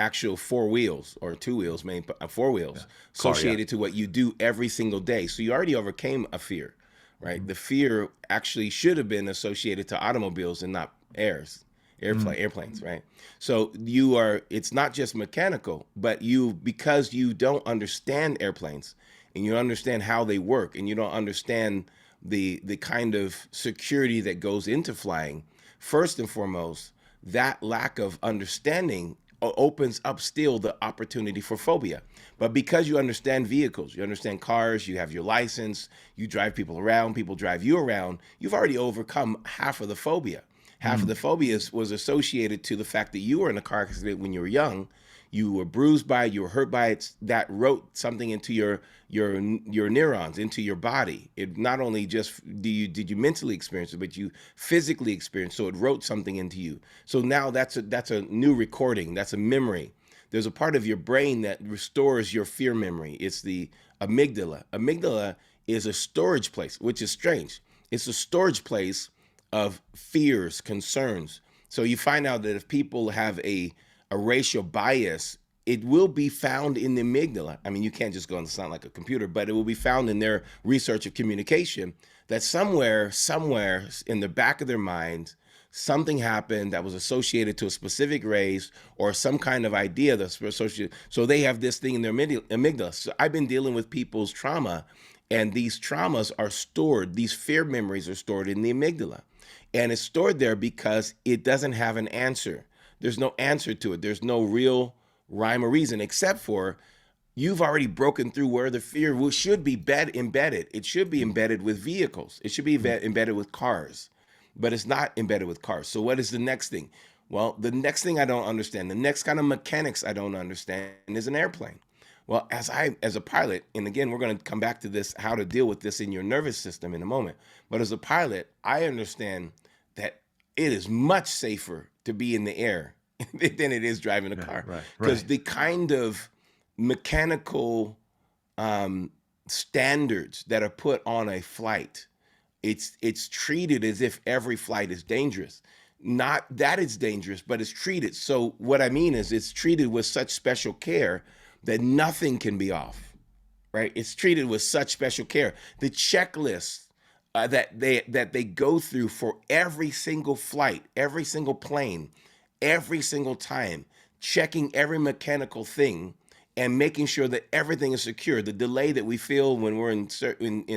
actual four wheels or two wheels, main four Yeah. wheels Car. Yeah. associated to what you do every single day. So you already overcame a fear, right? Mhm. The fear actually should have been associated to automobiles and not Mm. airplanes, right? So you are, it's not just mechanical, but you, because you don't understand airplanes and you don't understand how they work and you don't understand the kind of security that goes into flying, first and foremost, that lack of understanding opens up still the opportunity for phobia. But because you understand vehicles, you understand cars, you have your license, you drive people around, people drive you around, you've already overcome half of the phobia. Half of the Mm. phobias was associated to the fact that you were in a car accident when you were young. You were bruised by it, you were hurt by it. That wrote something into your neurons, into your body. It not only just did you mentally experience it, but you physically experienced. So it wrote something into you. So now that's a new recording. That's a memory. There's a part of your brain that restores your fear memory. It's the amygdala. Amygdala is a storage place, which is strange. It's a storage place of fears, concerns. So you find out that if people have a racial bias, it will be found in the amygdala. I mean, you can't just go and sound like a computer, but it will be found in their research of communication that somewhere in the back of their mind, something happened that was associated to a specific race or some kind of idea that's associated. So they have this thing in their amygdala. So I've been dealing with people's trauma, and these traumas are stored, these fear memories are stored in the amygdala. And it's stored there because it doesn't have an answer. There's no answer to it. There's no real rhyme or reason except for you've already broken through where the fear should be embedded. It should be Mm. embedded with vehicles. It should be Mm. embedded with cars, but it's not embedded with cars. So what is the next thing? Well, the next thing I don't understand, the next kind of mechanics I don't understand is an airplane. Well, as a pilot, and again, we're going to come back to this, how to deal with this in your nervous system in a moment. But as a pilot, I understand that it is much safer to be in the air than it is driving a Yeah. car Right. because Right. the kind of mechanical standards that are put on a flight, it's treated as if every flight is dangerous. Not that it's dangerous, but it's treated. So what I mean is it's treated with such special care that nothing can be off, right? It's treated with such special care. The checklist that they go through for every single flight, every single plane, every single time, checking every mechanical thing and making sure that everything is secure. The delay that we feel when we're in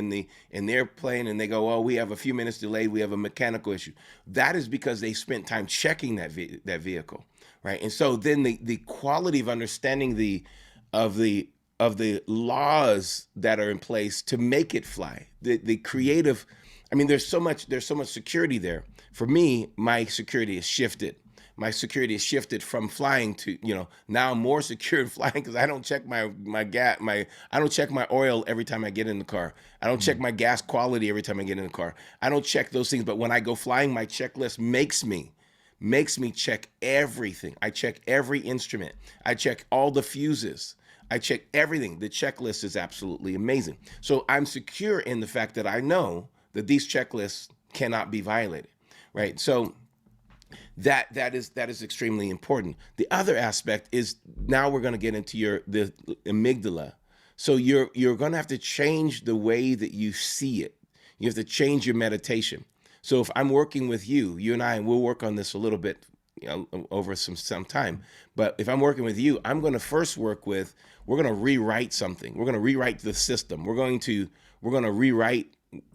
the airplane and they go, "Oh, we have a few minutes delayed. We have a mechanical issue." That is because they spent time checking that vehicle, right? And so then the quality of understanding of the of the laws that are in place to make it fly, the Mm. creative. I mean, there's so much security there. For me, my security has shifted. My security has shifted from flying to, now I'm more secure in flying because I don't check my gas my I don't check my oil every time I get in the car. I don't check Mm. my gas quality every time I get in the car. I don't check those things. But when I go flying, my checklist makes me check everything. I check every instrument. I check all the fuses. I check everything. The checklist is absolutely amazing. So I'm secure in the fact that I know that these checklists cannot be violated, right? So that is extremely important. The other aspect is now we're going to get into the amygdala. So you're going to have to change the way that you see it. You have to change your meditation. So if I'm working with you, you and I, and we'll work on this a little bit, over some time. But if I'm working with you, I'm going to first work with, we're going to rewrite something. We're going to rewrite the system. We're going to rewrite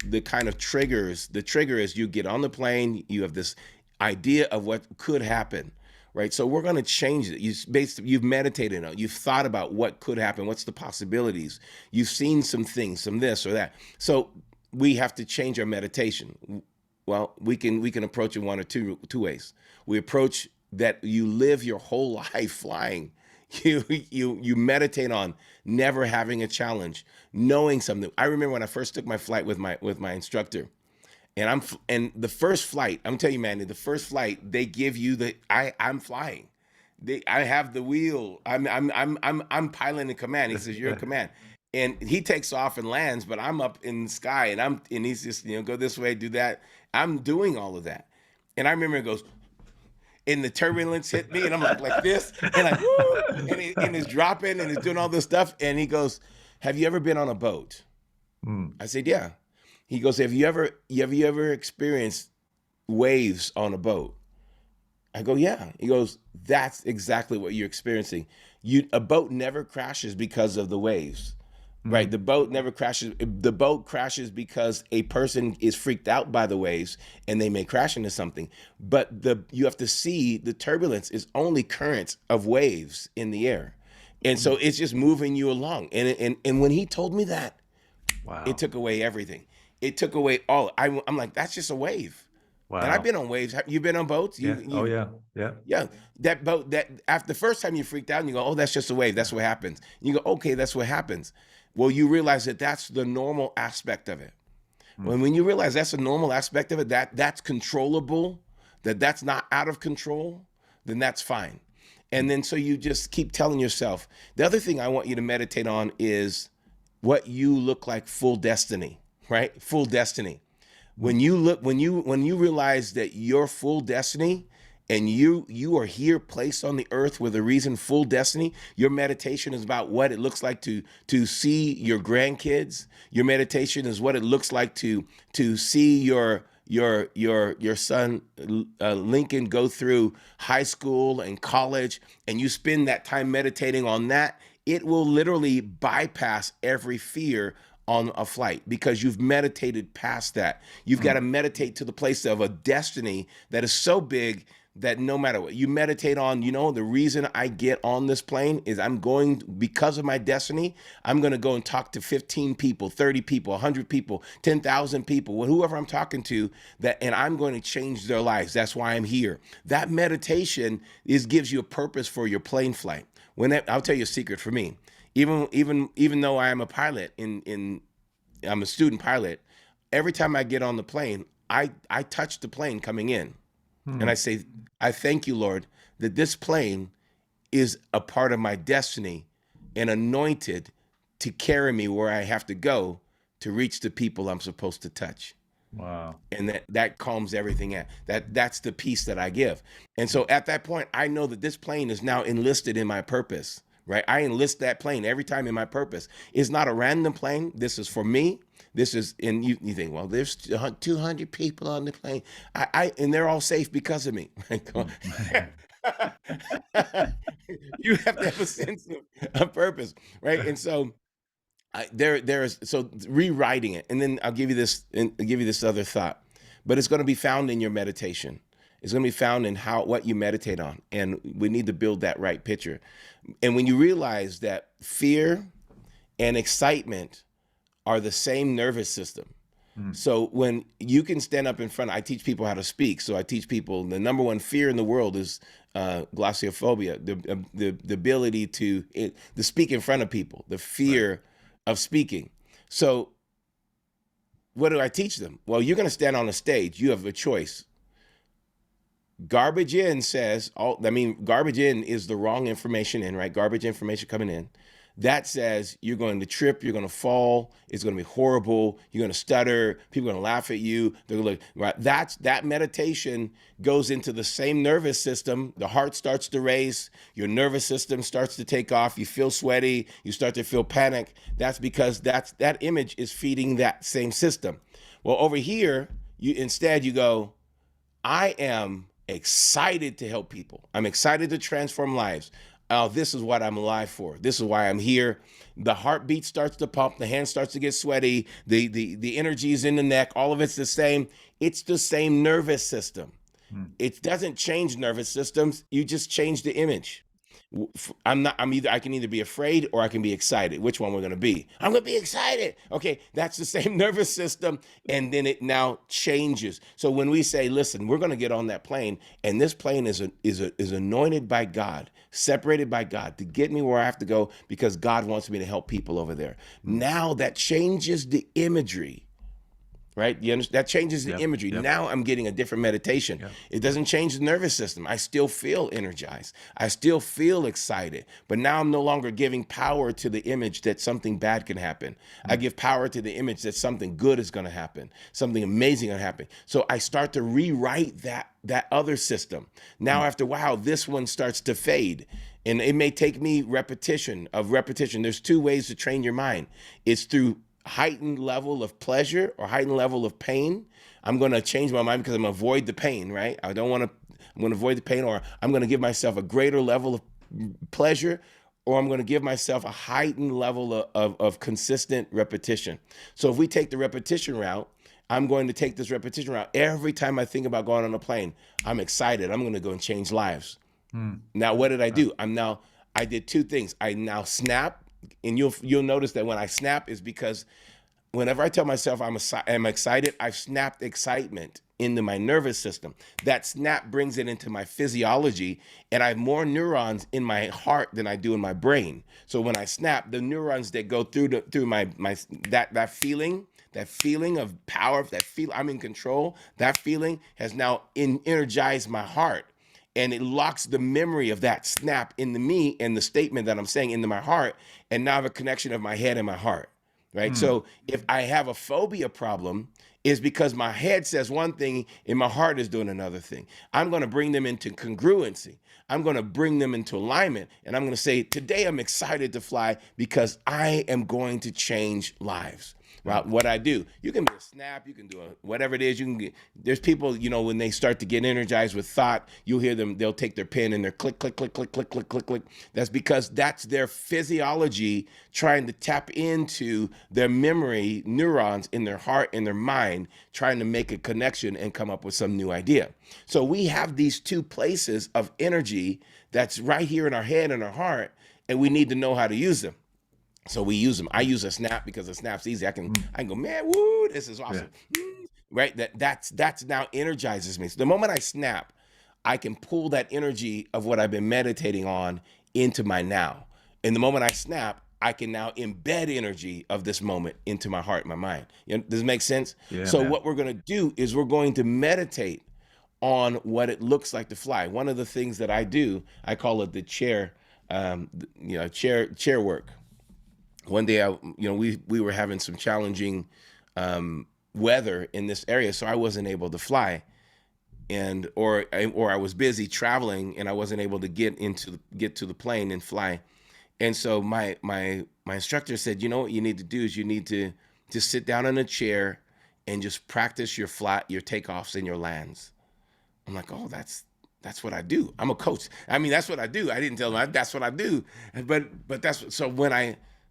the kind of triggers. The trigger is you get on the plane, you have this idea of what could happen, right? So we're going to change it. You've meditated on it. You've thought about what could happen. What's the possibilities? You've seen some things, some this or that. So we have to change our meditation. Well, we can approach it one or two ways. We approach that you live your whole life flying. You meditate on never having a challenge, knowing something. I remember when I first took my flight with my instructor, and the first flight, I'm telling you, Manny, the first flight they give you I'm flying. I have the wheel. I'm pilot in command. He says you're in command, and he takes off and lands, but I'm up in the sky, and he's just go this way, do that. I'm doing all of that, and I remember it goes, and the turbulence hit me, and I'm like this, and like woo, and it's dropping, and it's doing all this stuff, and he goes, "Have you ever been on a boat?" I said, "Yeah." He goes, "Have you ever experienced waves on a boat?" I go, "Yeah." He goes, "That's exactly what you're experiencing. A boat never crashes because of the waves, right? The boat never crashes. The boat crashes because a person is freaked out by the waves and they may crash into something. But you have to see the turbulence is only currents of waves in the air, and so it's just moving you along." And when he told me that, Wow. it took away everything. It took away all. I'm like, that's just a wave. Wow. And I've been on waves. You've been on boats? Yeah. Oh yeah. Yeah. Yeah. That boat, that after the first time you freaked out and you go, "Oh, that's just a wave. That's what happens." And you go, "Okay, that's what happens." Well, you realize that that's the normal aspect of it. When you realize that's a normal aspect of it, that's controllable, that's not out of control, then that's fine. And then so you just keep telling yourself. The other thing I want you to meditate on is what you look like full destiny, right? Full destiny. When you realize that you're full destiny and you are here placed on the earth with a reason, full destiny, your meditation is about what it looks like to see your grandkids. Your meditation is what it looks like to see your son Lincoln go through high school and college, and you spend that time meditating on that. It will literally bypass every fear on a flight because you've meditated past that. You've got to meditate to the place of a destiny that is so big that no matter what you meditate on, the reason I get on this plane is because of my destiny, I'm going to go and talk to 15 people, 30 people, 100 people, 10,000 people, whoever I'm talking to, and I'm going to change their lives. That's why I'm here. That meditation gives you a purpose for your plane flight. I'll tell you a secret for me. Even though I am a pilot, I'm a student pilot, every time I get on the plane, I touch the plane coming in. And I say, "I thank you, Lord, that this plane is a part of my destiny and anointed to carry me where I have to go to reach the people I'm supposed to touch." Wow. And that calms everything out. That's the peace that I give. And so at that point, I know that this plane is now enlisted in my purpose, right? I enlist that plane every time in my purpose. It's not a random plane. This is for me. This is, and you think, well, there's 200 people on the plane, and they're all safe because of me. You have to have a sense of purpose, right? And so so rewriting it, and then I'll give you this other thought, but it's going to be found in your meditation. It's going to be found in what you meditate on, and we need to build that right picture. And when you realize that fear and excitement are the same nervous system. So when you can stand up in front, I teach people how to speak. So I teach people the number one fear in the world is glossophobia, the ability to speak in front of people, the fear of speaking. So what do I teach them? Well, you're going to stand on a stage. You have a choice. Garbage in garbage in is the wrong information in, right? Garbage information coming in. that says you're going to trip, you're going to fall, it's going to be horrible, you're going to stutter, people are going to laugh at you. They're going to look, right? That meditation goes into the same nervous system. The heart starts to race, your nervous system starts to take off, you feel sweaty, you start to feel panic. That's because that image is feeding that same system. Well, over here, you go, I am excited to help people. I'm excited to transform lives. Oh, this is what I'm alive for. This is why I'm here. The heartbeat starts to pump. The hand starts to get sweaty. The energy is in the neck. All of it's the same. It's the same nervous system. It doesn't change nervous systems. You just change the image. I can either be afraid or I can be excited. Which one we're going to be? I'm going to be excited. Okay, that's the same nervous system, and then it now changes. So when we say, listen, we're going to get on that plane, and this plane is anointed by God, separated by God to get me where I have to go because God wants me to help people over there. Now that changes the imagery. Right? That changes the imagery. Now I'm getting a different meditation. It doesn't change the nervous system. I still feel energized. I still feel excited. But now I'm no longer giving power to the image that something bad can happen. I give power to the image that something good is going to happen. Something amazing going to happen. So I start to rewrite that other system. Now after a while, this one starts to fade. And it may take me repetition. There's two ways to train your mind. It's through heightened level of pleasure or heightened level of pain. I'm going to change my mind because I'm going to avoid the pain, right? I'm going to avoid the pain, or I'm going to give myself a greater level of pleasure, or I'm going to give myself a heightened level of consistent repetition. So if we take the repetition route, I'm going to take this repetition route. Every time I think about going on a plane, I'm excited. I'm going to go and change lives. Now, what did I do? I did two things. I now snap. And you'll notice that when I snap is because whenever I tell myself I'm excited, I've snapped excitement into my nervous system. That snap brings it into my physiology, and I have more neurons in my heart than I do in my brain. So when I snap, the neurons that go through that feeling of power, I'm in control, that feeling has now energized my heart. And it locks the memory of that snap into me and the statement that I'm saying into my heart. And now I have a connection of my head and my heart, right? So if I have a phobia problem, it's because my head says one thing and my heart is doing another thing. I'm going to bring them into congruency. I'm going to bring them into alignment. And I'm going to say, today I'm excited to fly because I am going to change lives. Right? What I do, you can do a snap, you can do whatever it is. There's people, when they start to get energized with thought, you'll hear them, they'll take their pen and they're click, click, click, click, click, click, click, click. That's because that's their physiology trying to tap into their memory neurons in their heart and their mind, trying to make a connection and come up with some new idea. So we have these two places of energy that's right here in our head and our heart, and we need to know how to use them. So we use them. I use a snap because a snap's easy. I can go, man, woo, this is awesome. Right? That's now energizes me. So the moment I snap, I can pull that energy of what I've been meditating on into my now. And the moment I snap, I can now embed energy of this moment into my heart, my mind. Does it make sense? Yeah, so what we're going to do is we're going to meditate on what it looks like to fly. One of the things that I do, I call it the chair work. One day, we were having some challenging weather in this area, so I wasn't able to fly, or I was busy traveling and I wasn't able to get to the plane and fly. And so my instructor said, you know what you need to do is you need to just sit down in a chair and just practice your takeoffs and your lands. I'm like, oh, that's what I do. I'm a coach. I mean, that's what I do. I didn't tell him that's what I do, but that's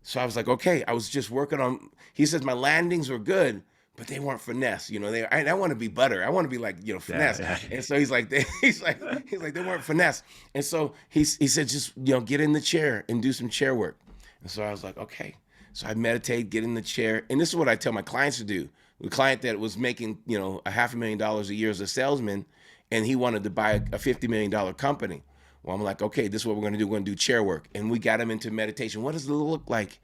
so I was like, okay, I was just working on, he says my landings were good, but they weren't finesse. I want to be butter. I want to be like, finesse. Yeah. And so he's like, they weren't finesse. And so he said, just, get in the chair and do some chair work. And so I was like, okay. So I meditate, get in the chair. And this is what I tell my clients to do. The client that was making, $500,000 a year as a salesman, and he wanted to buy a $50 million company. Well, I'm like, okay, this is what we're going to do. We're going to do chair work. And we got him into meditation. What does it look like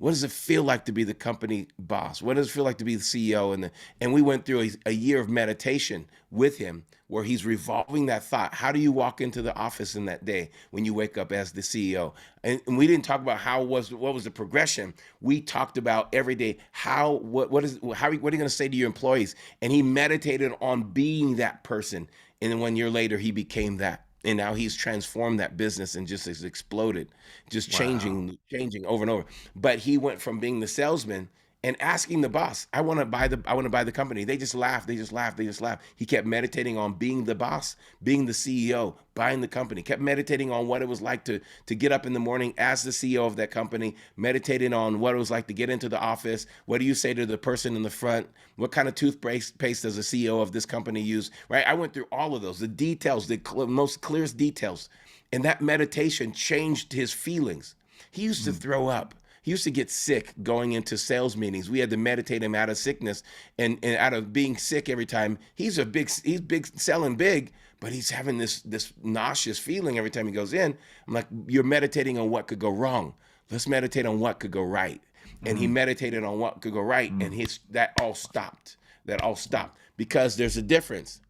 What does it feel like to be the company boss? What does it feel like to be the CEO? And we went through a year of meditation with him where he's revolving that thought. How do you walk into the office in that day when you wake up as the CEO? And we didn't talk about what was the progression. We talked about every day what are you going to say to your employees? And he meditated on being that person. And then 1 year later, he became that. And now he's transformed that business and just has exploded, just Wow. changing over and over. But he went from being the salesman and asking the boss, I want to buy the company. They just laughed, they just laughed, they just laughed. He kept meditating on being the boss, being the CEO, buying the company, kept meditating on what it was like to get up in the morning as the CEO of that company, meditating on what it was like to get into the office. What do you say to the person in the front? What kind of toothpaste does the CEO of this company use? Right? I went through all of those, the details, the most clearest details. And that meditation changed his feelings. He used to Mm. throw up. He used to get sick going into sales meetings. We had to meditate him out of sickness and out of being sick every time. He's big selling big, but he's having this nauseous feeling every time he goes in. I'm like, you're meditating on what could go wrong. Let's meditate on what could go right. And he Mm. meditated on what could go right, and Mm. his that all stopped. That all stopped because there's a difference.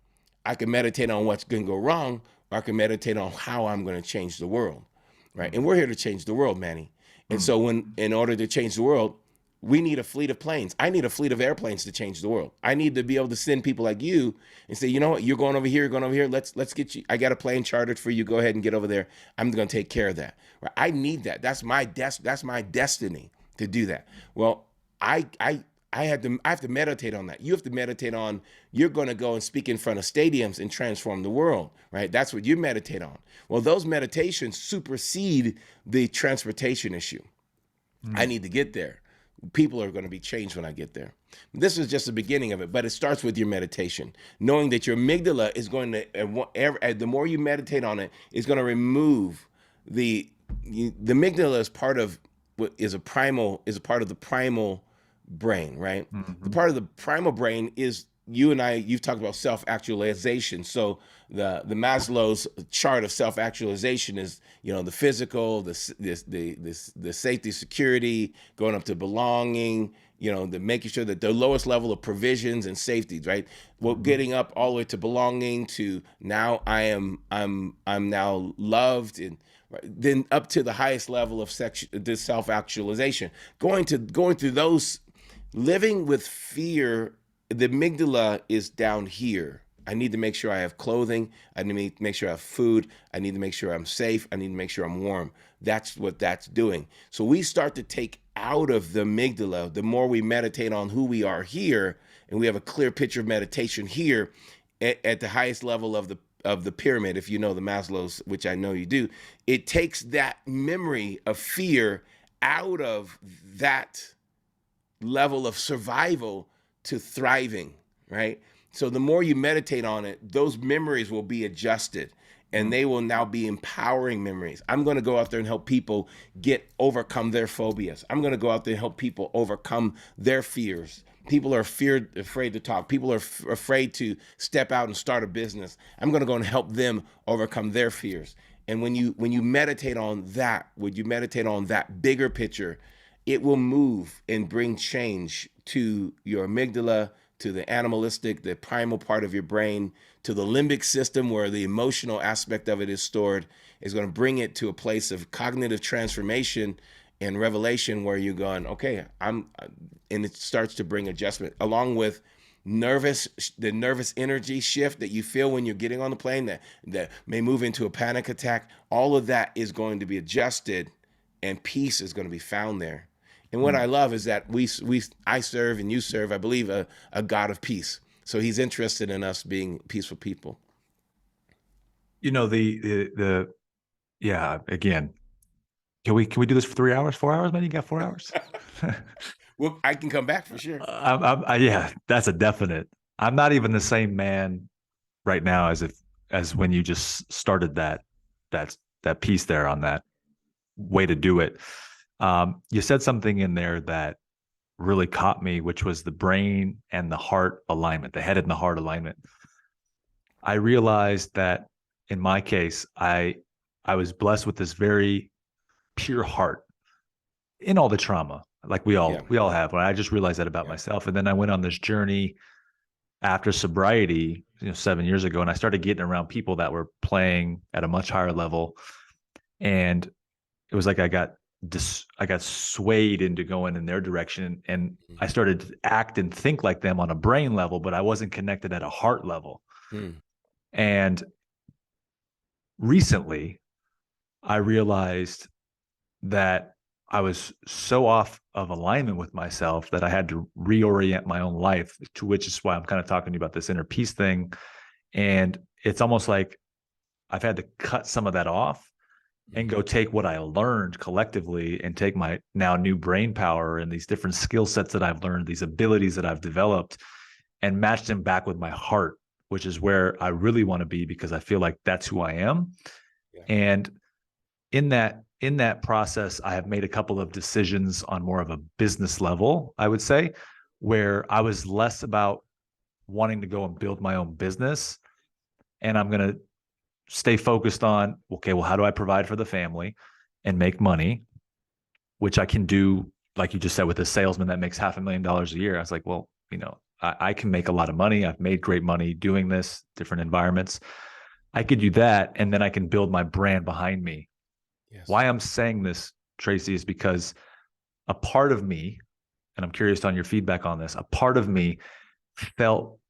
I can meditate on what's going to go wrong, or I can meditate on how I'm going to change the world, right? Mm. And we're here to change the world, Manny. And Mm. so, in order to change the world, we need a fleet of planes. I need a fleet of airplanes to change the world. I need to be able to send people like you and say, you know what, you're going over here, you're going over here. Let's get you. I got a plane chartered for you. Go ahead and get over there. I'm going to take care of that. Right? I need that. That's my destiny to do that. Well, I I I have to meditate on that. You have to meditate on you're going to go and speak in front of stadiums and transform the world, right? That's what you meditate on. Well, those meditations supersede the transportation issue. I Mm. need to get there. People are going to be changed when I get there. This is just the beginning of it, but it starts with your meditation, knowing that your amygdala is going to, the more you meditate on it, is going to remove the the amygdala is part of what is a part of the primal brain, right? The Mhm. part of the primal brain is you and I. You've talked about self actualization. So the Maslow's chart of self actualization is the physical, the safety, security, going up to belonging. The making sure that the lowest level of provisions and safety, right? Well, Mhm. getting up all the way to belonging to now I'm now loved and right, then up to the highest level of this self actualization. Going through those living with fear, the amygdala is down here. I need to make sure I have clothing. I need to make sure I have food. I need to make sure I'm safe. I need to make sure I'm warm. That's what that's doing. So we start to take out of the amygdala the more we meditate on who we are here, and we have a clear picture of meditation here at the highest level of the pyramid. If you know the Maslow's, which I know you do, it takes that memory of fear out of that level of survival to thriving, right? So the more you meditate on it, those memories will be adjusted and Mm. they will now be empowering memories. I'm going to go out there and help people overcome their phobias. I'm going to go out there and help people overcome their fears. People are afraid to talk. People are afraid to step out and start a business. I'm going to go and help them overcome their fears. And when you meditate on that, when you meditate on that bigger picture, it will move and bring change to your amygdala, to the animalistic, the primal part of your brain, to the limbic system where the emotional aspect of it is stored, is going to bring it to a place of cognitive transformation and revelation where you're going, okay, and it starts to bring adjustment along with the nervous energy shift that you feel when you're getting on the plane that may move into a panic attack. All of that is going to be adjusted and peace is going to be found there. And what I Mm. love is that I serve and you serve, I believe, a God of peace. So he's interested in us being peaceful people. The yeah. Again, can we do this for 3 hours, 4 hours? Man, you got 4 hours. Well, I can come back for sure. Yeah, that's a definite. I'm not even the same man right now as when you just started that that piece there on that way to do it. You said something in there that really caught me, which was the brain and the heart alignment, the head and the heart alignment. I realized that in my case, I was blessed with this very pure heart in all the trauma. like we Yeah. all have. When I just realized that about Yeah. myself, and then I went on this journey after sobriety, 7 years ago, and I started getting around people that were playing at a much higher level, and it was like I got swayed into going in their direction, and I started to act and think like them on a brain level, but I wasn't connected at a heart level. Mm. And recently, I realized that I was so off of alignment with myself that I had to reorient my own life, to which is why I'm kind of talking to you about this inner peace thing. And it's almost like I've had to cut some of that off and go take what I learned collectively and take my now new brain power and these different skill sets that I've learned, these abilities that I've developed, and match them back with my heart, which is where I really want to be, because I feel like that's who I am. Yeah. And in that process, I have made a couple of decisions on more of a business level, I would say, where I was less about wanting to go and build my own business. And I'm going to stay focused on, okay, well, how do I provide for the family and make money, which I can do, like you just said, with a salesman that makes $500,000 a year. I was like, well, I can make a lot of money. I've made great money doing this, different environments. I could do that. And then I can build my brand behind me. Yes. Why I'm saying this, Tracey, is because a part of me, and I'm curious on your feedback on this, a part of me felt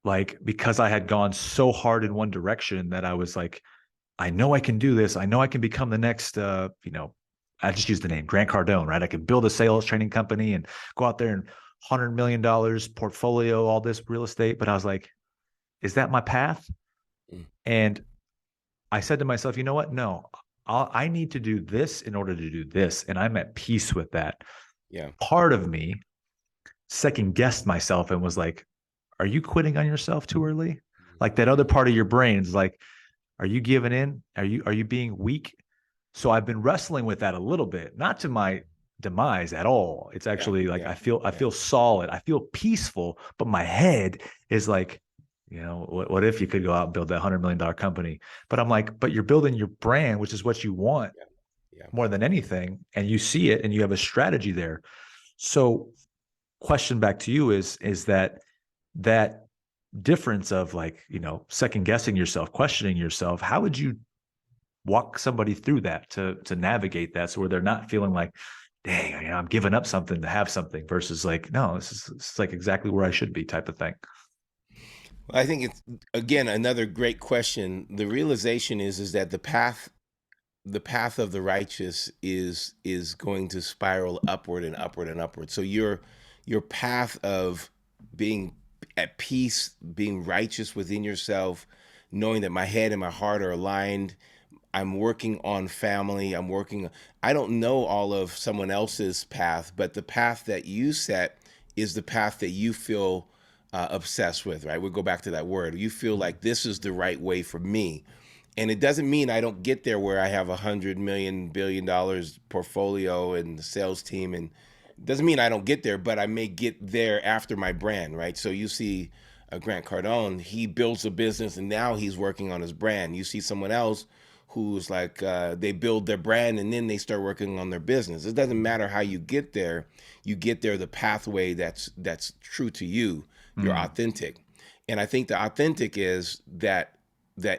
like, because I had gone so hard in one direction, that I was like, I know I can do this. I know I can become the next, I just used the name Grant Cardone, right? I could build a sales training company and go out there and $100 million portfolio, all this real estate. But I was like, is that my path? Mm. And I said to myself, you know what? No, I need to do this in order to do this. And I'm at peace with that. Yeah. Part of me second guessed myself and was like, are you quitting on yourself too early? Like that other part of your brain is like, are you giving in? Are you being weak? So I've been wrestling with that a little bit, not to my demise at all. It's Yeah. actually like Yeah. I Yeah. feel solid. I feel peaceful, but my head is like, what if you could go out and build that $100 million company? But I'm like, but you're building your brand, which is what you want Yeah. Yeah. more than anything, and you see it and you have a strategy there. So question back to you is that difference of like, second guessing yourself, questioning yourself, how would you walk somebody through that to navigate that, so where they're not feeling like, dang, I'm giving up something to have something, versus like, no, this is like exactly where I should be, type of thing. I think it's, again, another great question. The realization is that the path of the righteous is going to spiral upward and upward and upward. So your path of being at peace, being righteous within yourself, knowing that my head and my heart are aligned. I'm working on family. I don't know all of someone else's path, but the path that you set is the path that you feel obsessed with, right? We'll go back to that word. You feel like this is the right way for me. And it doesn't mean I don't get there where I have $100 million, $1 billion portfolio and the sales team. And it doesn't mean I don't get there, but I may get there after my brand, right? So you see Grant Cardone, he builds a business and now he's working on his brand. You see someone else who's like, they build their brand and then they start working on their business. It doesn't matter how you get there the pathway that's true to you. You're Mm. authentic. And I think the authentic is that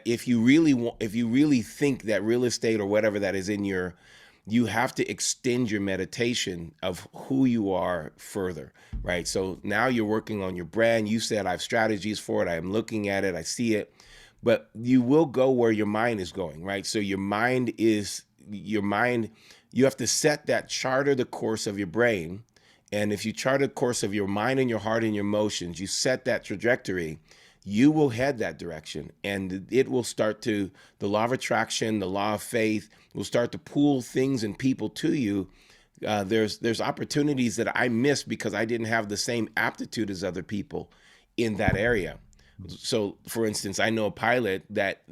if you really think that real estate or whatever that is in your, you have to extend your meditation of who you are further, right? So now you're working on your brand. You said I have strategies for it. I am looking at it. I see it. But you will go where your mind is going, right? So your mind, you have to set that, charter the course of your brain. And if you chart a course of your mind and your heart and your emotions, you set that trajectory, you will head that direction. And it will start to, the law of attraction, the law of faith will start to pull things and people to you. There's opportunities that I missed because I didn't have the same aptitude as other people in that area. So, for instance, I know a pilot that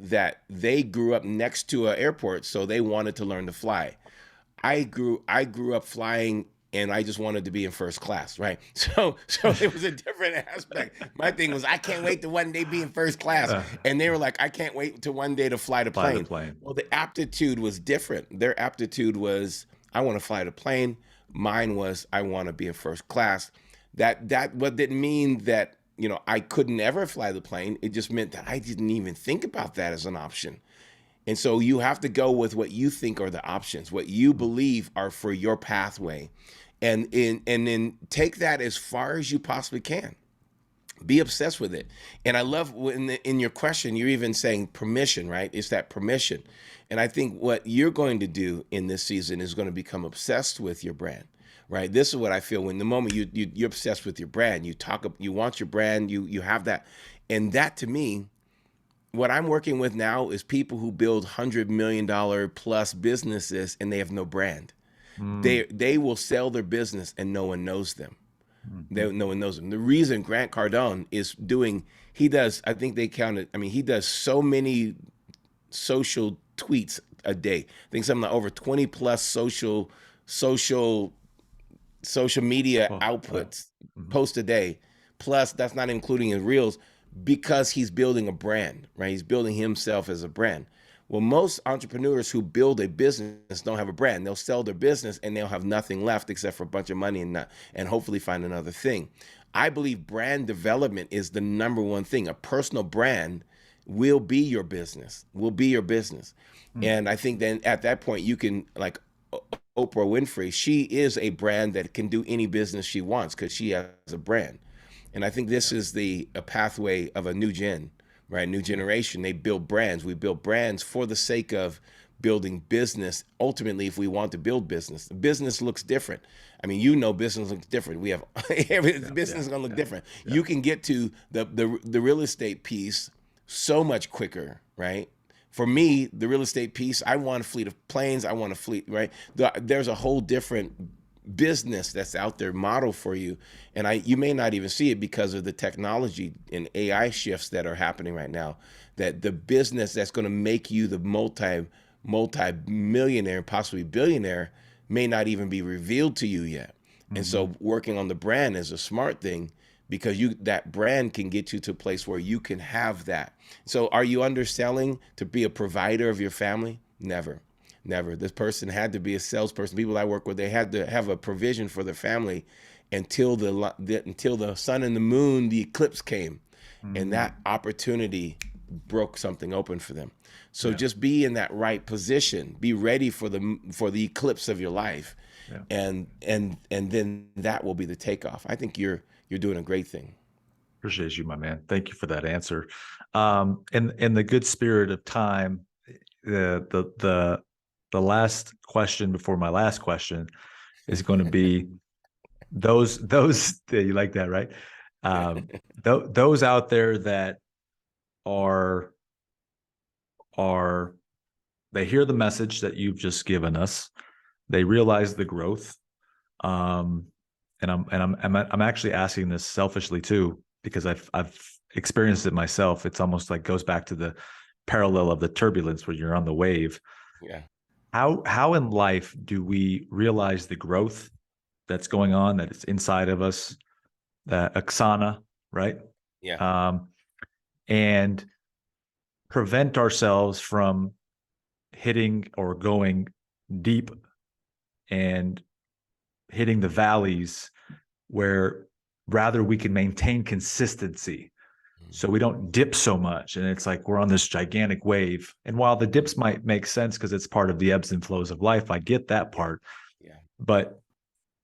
they grew up next to an airport, so they wanted to learn to fly. I grew up flying and I just wanted to be in first class, right? So it was a different aspect. My thing was I can't wait to one day be in first class. And they were like, I can't wait to one day to fly the Fly the plane. plane. Well, the aptitude was different. Their aptitude was I want to fly the plane. Mine was, I want to be in first class. That what didn't mean that, I couldn't ever fly the plane. It just meant that I didn't even think about that as an option. And so you have to go with what you think are the options, what you believe are for your pathway. And then take that as far as you possibly can. Be obsessed with it. And I love when in your question, you're even saying permission, right? It's that permission. And I think what you're going to do in this season is going to become obsessed with your brand, right? This is what I feel when the moment you're obsessed with your brand, you want your brand, you have that. And that to me, what I'm working with now is people who build $100 million plus businesses and they have no brand. Mm, They will sell their business and no one knows them. mhm. No one knows him. The reason Grant Cardone is doing, he does, I think they counted, I mean, he does so many social tweets a day. I think something like over 20 plus social, social media Oh, right. outputs Mhm. post a day. Plus, that's not including his reels because he's building a brand, right? He's building himself as a brand. Well, most entrepreneurs who build a business don't have a brand. They'll sell their business and they'll have nothing left except for a bunch of money and hopefully find another thing. I believe brand development is the number one thing. A personal brand will be your business, will be your business. Mm, And I think then at that point, you can, like Oprah Winfrey, she is a brand that can do any business she wants because she has a brand. And I think this yeah, is a pathway of a new gen, right? New yeah. generation. They build brands. We build brands for the sake of building business. Ultimately, if we want to build business, the business looks different. I mean, business looks different. We have every Yeah, business yeah, is gonna look yeah, different. yeah. You can get to the real estate piece so much quicker, right? For me, the real estate piece, I want a fleet of planes. I want a fleet, right? There's a whole different business that's out there model for you, and you may not even see it because of the technology and AI shifts that are happening right now. That the business that's going to make you the multi millionaire, possibly billionaire, may not even be revealed to you yet. And Hmm. so working on the brand is a smart thing because that brand can get you to a place where you can have that. So are you underselling to be a provider of your family? Never. Never. This person had to be a salesperson. People I work with, they had to have a provision for their family until until the sun and the moon, the eclipse came, and Mm, that opportunity broke something open for them. So yeah, just be in that right position. Be ready for the eclipse of your life, yeah. and then that will be the takeoff. I think you're doing a great thing. Appreciate you, my man. Thank you for that answer. In the good spirit of time, the last question before my last question is going to be those yeah, you like that, right? Those out there that are are they hear the message that you've just given us, they realize the growth, um, and I'm actually asking this selfishly too because I've experienced it myself. It's almost like goes back to the parallel of the turbulence where you're on the wave. Yeah, How in life do we realize the growth that's going on, that it's inside of us, Aksana, right? yeah. Um, and prevent ourselves from hitting or going deep and hitting the valleys where rather we can maintain consistency so we don't dip so much and it's like we're on this gigantic wave. And while the dips might make sense because it's part of the ebbs and flows of life, I get that Yeah, part. yeah. But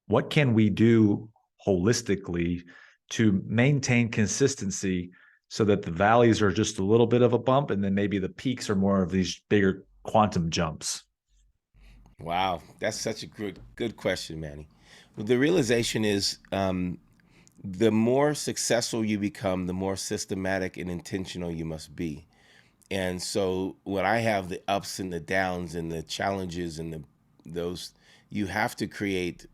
what can we do holistically to maintain consistency so that the valleys are just a little bit of a bump and then maybe the peaks are more of these bigger quantum jumps? Wow, that's such a good question, Manny. Well, the realization is, the more successful you become, the more systematic and intentional you must be. And so when I have the ups and the downs and the challenges and those, you have to create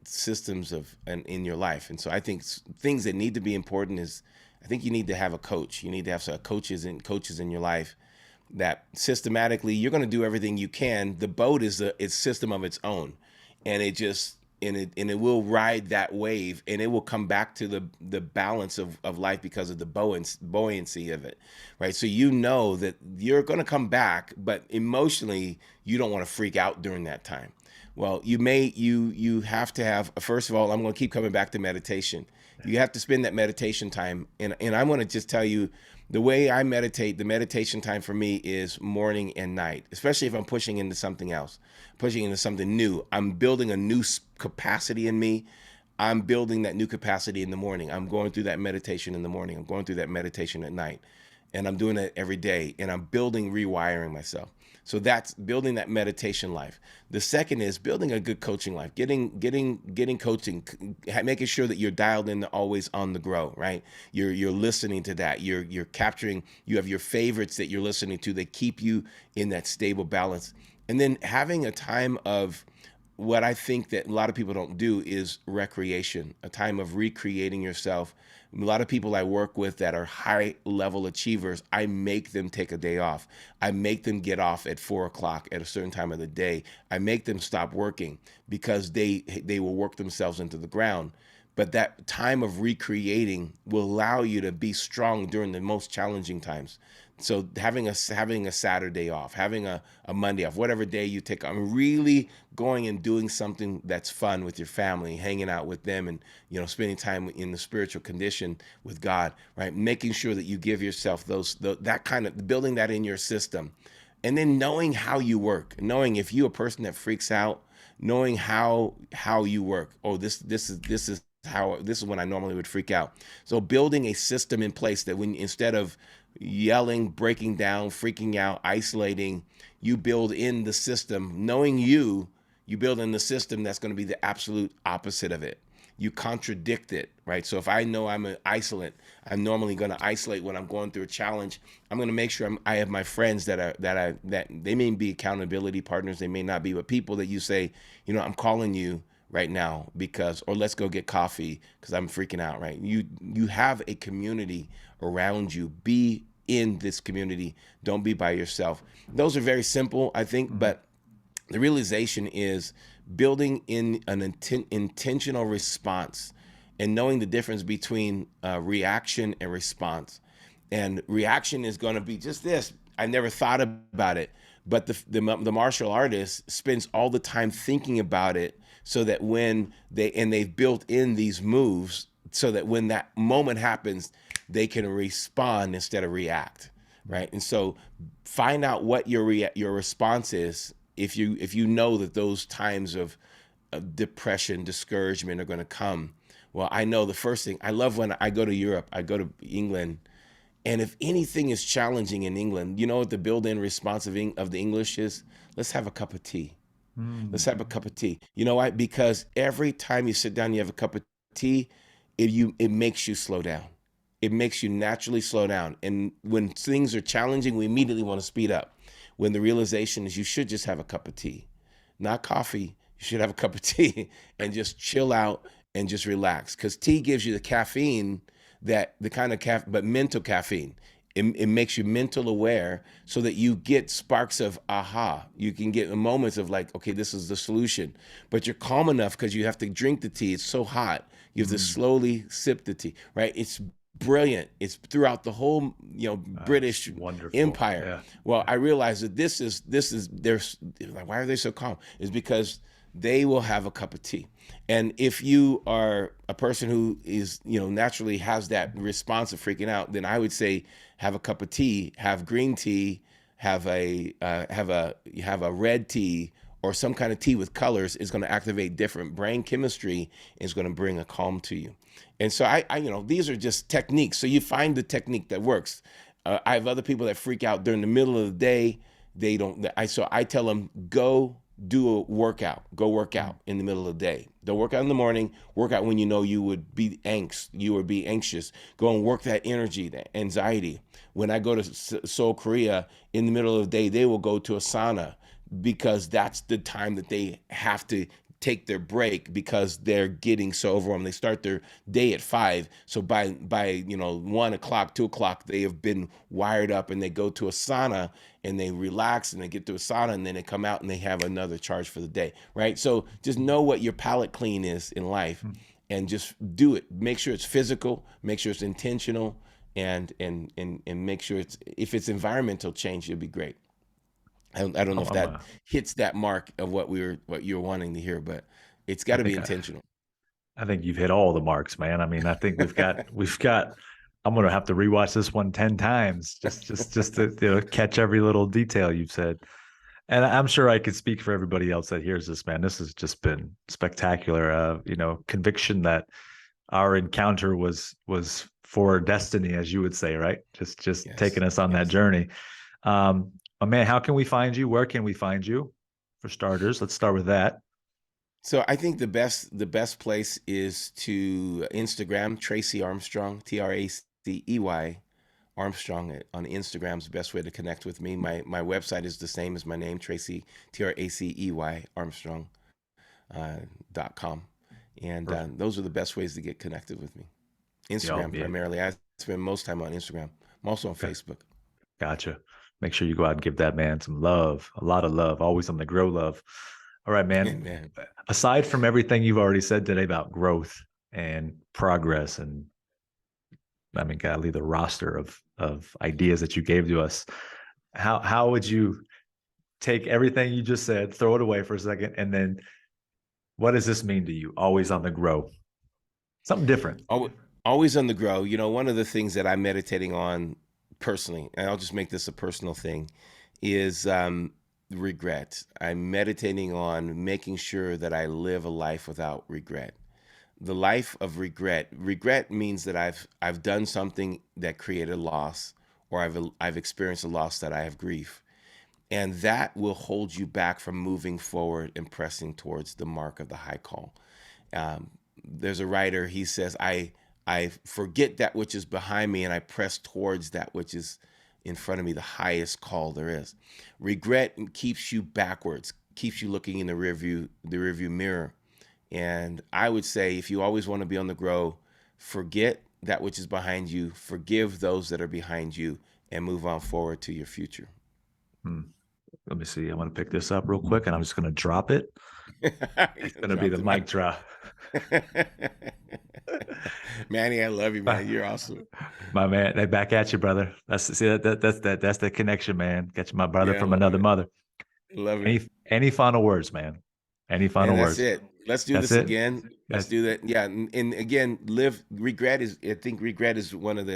systems in your life. And so I think things that need to be important is, I think you need to have a coach. You need to have some coaches in your life that systematically you're going to do everything you can. The boat is a system of its own, and it just and it will ride that wave, and it will come back to the balance of life because of the buoyancy of it, right? So you know that you're going to come back, but emotionally you don't want to freak out during that time. Well, you have to have, first of all, I'm going to keep coming back to meditation. You have to spend that meditation time, and I want to just tell you, the way I meditate, the meditation time for me is morning and night, especially if I'm pushing into something else, pushing into something new. I'm building a new capacity in me. I'm building that new capacity in the morning. I'm going through that meditation in the morning. I'm going through that meditation at night. And I'm doing it every day. And I'm building, rewiring myself. So that's building that meditation life. The second is building a good coaching life, getting coaching, making sure that you're dialed in, always on the grow, right? You're listening to that. You're capturing, you have your favorites that you're listening to that keep you in that stable balance. And then having a time of, what I think that a lot of people don't do is recreation, a time of recreating yourself. A lot of people I work with that are high level achievers, I make them take a day off. I make them get off at 4 o'clock at a certain time of the day. I make them stop working because they will work themselves into the ground. But that time of recreating will allow you to be strong during the most challenging times. So having a Saturday off, having a Monday off, whatever day you take, I'm really going and doing something that's fun with your family, hanging out with them, and spending time in the spiritual condition with God, right? Making sure that you give yourself that kind of, building that in your system, and then knowing how you work, knowing if you're a person that freaks out, knowing how you work. Oh, this is when I normally would freak out. So building a system in place that when, instead of yelling, breaking down, freaking out, isolating, you build in the system, knowing you build in the system that's going to be the absolute opposite of it. You contradict it, right? So if I know I'm an isolate, I'm normally going to isolate when I'm going through a challenge. I'm going to make sure I have my friends that they may be accountability partners, they may not be, but people that you say, I'm calling you right now or let's go get coffee because I'm freaking out, right? You have a community around you. Be in this community. Don't be by yourself. Those are very simple, I think, but the realization is building in an intentional response and knowing the difference between reaction and response. And reaction is going to be just this. I never thought about it, but the martial artist spends all the time thinking about it, so that when they've built in these moves so that when that moment happens, they can respond instead of react, right? And so find out what your response is if you know that those times of depression, discouragement are going to come. Well, I know the first thing, I love when I go to Europe, I go to England, and if anything is challenging in England, you know what the built-in response of the English is? Let's have a cup of tea. Let's have a cup of tea. You know why? Because every time you sit down, you have a cup of tea, it makes you slow down. It makes you naturally slow down. And when things are challenging, we immediately want to speed up. When the realization is you should just have a cup of tea, not coffee. You should have a cup of tea and just chill out and just relax. Because tea gives you the caffeine, but mental caffeine. It makes you mental aware so that you get sparks of aha. You can get moments of like, okay, this is the solution. But you're calm enough because you have to drink the tea. It's so hot. You have to slowly sip the tea, right? It's brilliant. It's throughout the whole, British Empire. Yeah. Well, I realized that this is there's like, why are they so calm? It's because they will have a cup of tea. And if you are a person who is, naturally has that response of freaking out, then I would say have a cup of tea, have green tea, have a red tea, or some kind of tea with colors is going to activate different brain chemistry and is going to bring a calm to you. And so I these are just techniques. So you find the technique that works. I have other people that freak out during the middle of the day. So I tell them, go do a workout. Go work out in the middle of the day. Don't work out in the morning. Work out when you would be anxious. Go and work that energy, that anxiety. When I go to Seoul, Korea, in the middle of the day, they will go to a sauna because that's the time that they have to take their break because they're getting so overwhelmed. They start their day at 5, so by 1 o'clock, 2 o'clock, they have been wired up, and they go to a sauna and they relax and they get to a sauna, and then they come out and they have another charge for the day, right? So just know what your palate clean is in life, Mm. and just do it. Make sure it's physical, make sure it's intentional, and make sure if it's environmental change, it'll be great. I don't know if I'm that hits that mark of what you're wanting to hear, but it's got I to be think intentional. I think you've hit all the marks, man. I mean, I think we've got. I'm gonna have to rewatch this one 10 times just to catch every little detail you've said. And I'm sure I could speak for everybody else that hears this, man. This has just been spectacular. Conviction that our encounter was for destiny, as you would say, right? Just Yes, taking us on that yes. journey. Man, how can we find you? Where can we find you? For starters, let's start with that. So I think the best place is to Instagram, Tracey Armstrong, Tracey Armstrong on Instagram is the best way to connect with me. My website is the same as my name, Tracey, Tracey Armstrong .com. And Perfect. those are the best ways to get connected with me. Yeah, Instagram yeah. primarily. I spend most time on Instagram. I'm also on Okay. Facebook. Gotcha. Make sure you go out and give that man some love, a lot of love, always on the grow love. All right, man. Amen. Aside from everything you've already said today about growth and progress, and I mean, golly, the roster of ideas that you gave to us, how would you take everything you just said, throw it away for a second, and then what does this mean to you? Always on the grow, something different. Always on the grow. One of the things that I'm meditating on personally, and I'll just make this a personal thing, is regret. I'm meditating on making sure that I live a life without regret. The life of regret. Regret means that I've done something that created loss, or I've experienced a loss that I have grief, and that will hold you back from moving forward and pressing towards the mark of the high call. There's a writer, he says, I forget that which is behind me and I press towards that which is in front of me, the highest call there is. Regret keeps you backwards, keeps you looking in the rearview mirror. And I would say, if you always want to be on the grow, forget that which is behind you, forgive those that are behind you, and move on forward to your future. Hmm. Let me see. I'm going to pick this up real quick, and I'm just going to drop it. It's going to be Drop the the mic mic. drop. Manny, I love you, man. You're awesome. My man, they back at you, brother. That's the connection, man. Got you, my brother Yeah, I from love another it. mother. Love it. Any final words, man? Any Man, final that's words? it. Let's do That's this it. again. Let's That's do that. Yeah, and again, live regret is I think regret is one of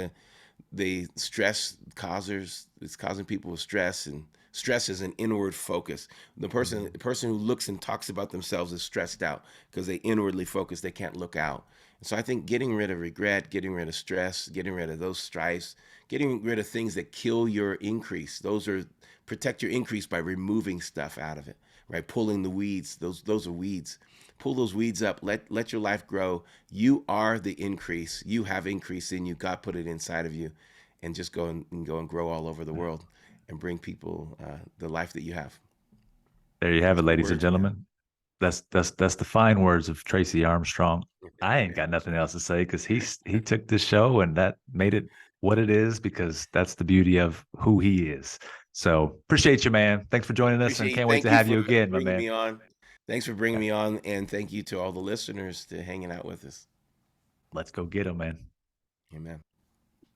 the stress causers. It's causing people with stress, and stress is an inward focus. The person who looks and talks about themselves is stressed out because they inwardly focus. They can't look out. And so I think getting rid of regret, getting rid of stress, getting rid of those strifes, getting rid of things that kill your increase. Those are protect your increase by removing stuff out of it, right? Pulling the weeds. Those are weeds. Pull those weeds up. Let your life grow. You are the increase. You have increase in you. God put it inside of you, and just go and grow all over the world and bring people the life that you have. there you have Those it, are my ladies and words, man. gentlemen. That's the fine words of Tracey Armstrong. I ain't Man. got nothing else to say because he took this show and that made it what it is because that's the beauty of who he is. So appreciate you, man. Thanks for joining us and Appreciate you. can't wait to Thank you have for you again, my bringing man. me on. Thanks for bringing Yeah, me on, and thank you to all the listeners to hanging out with us. let's go get him, man. Amen.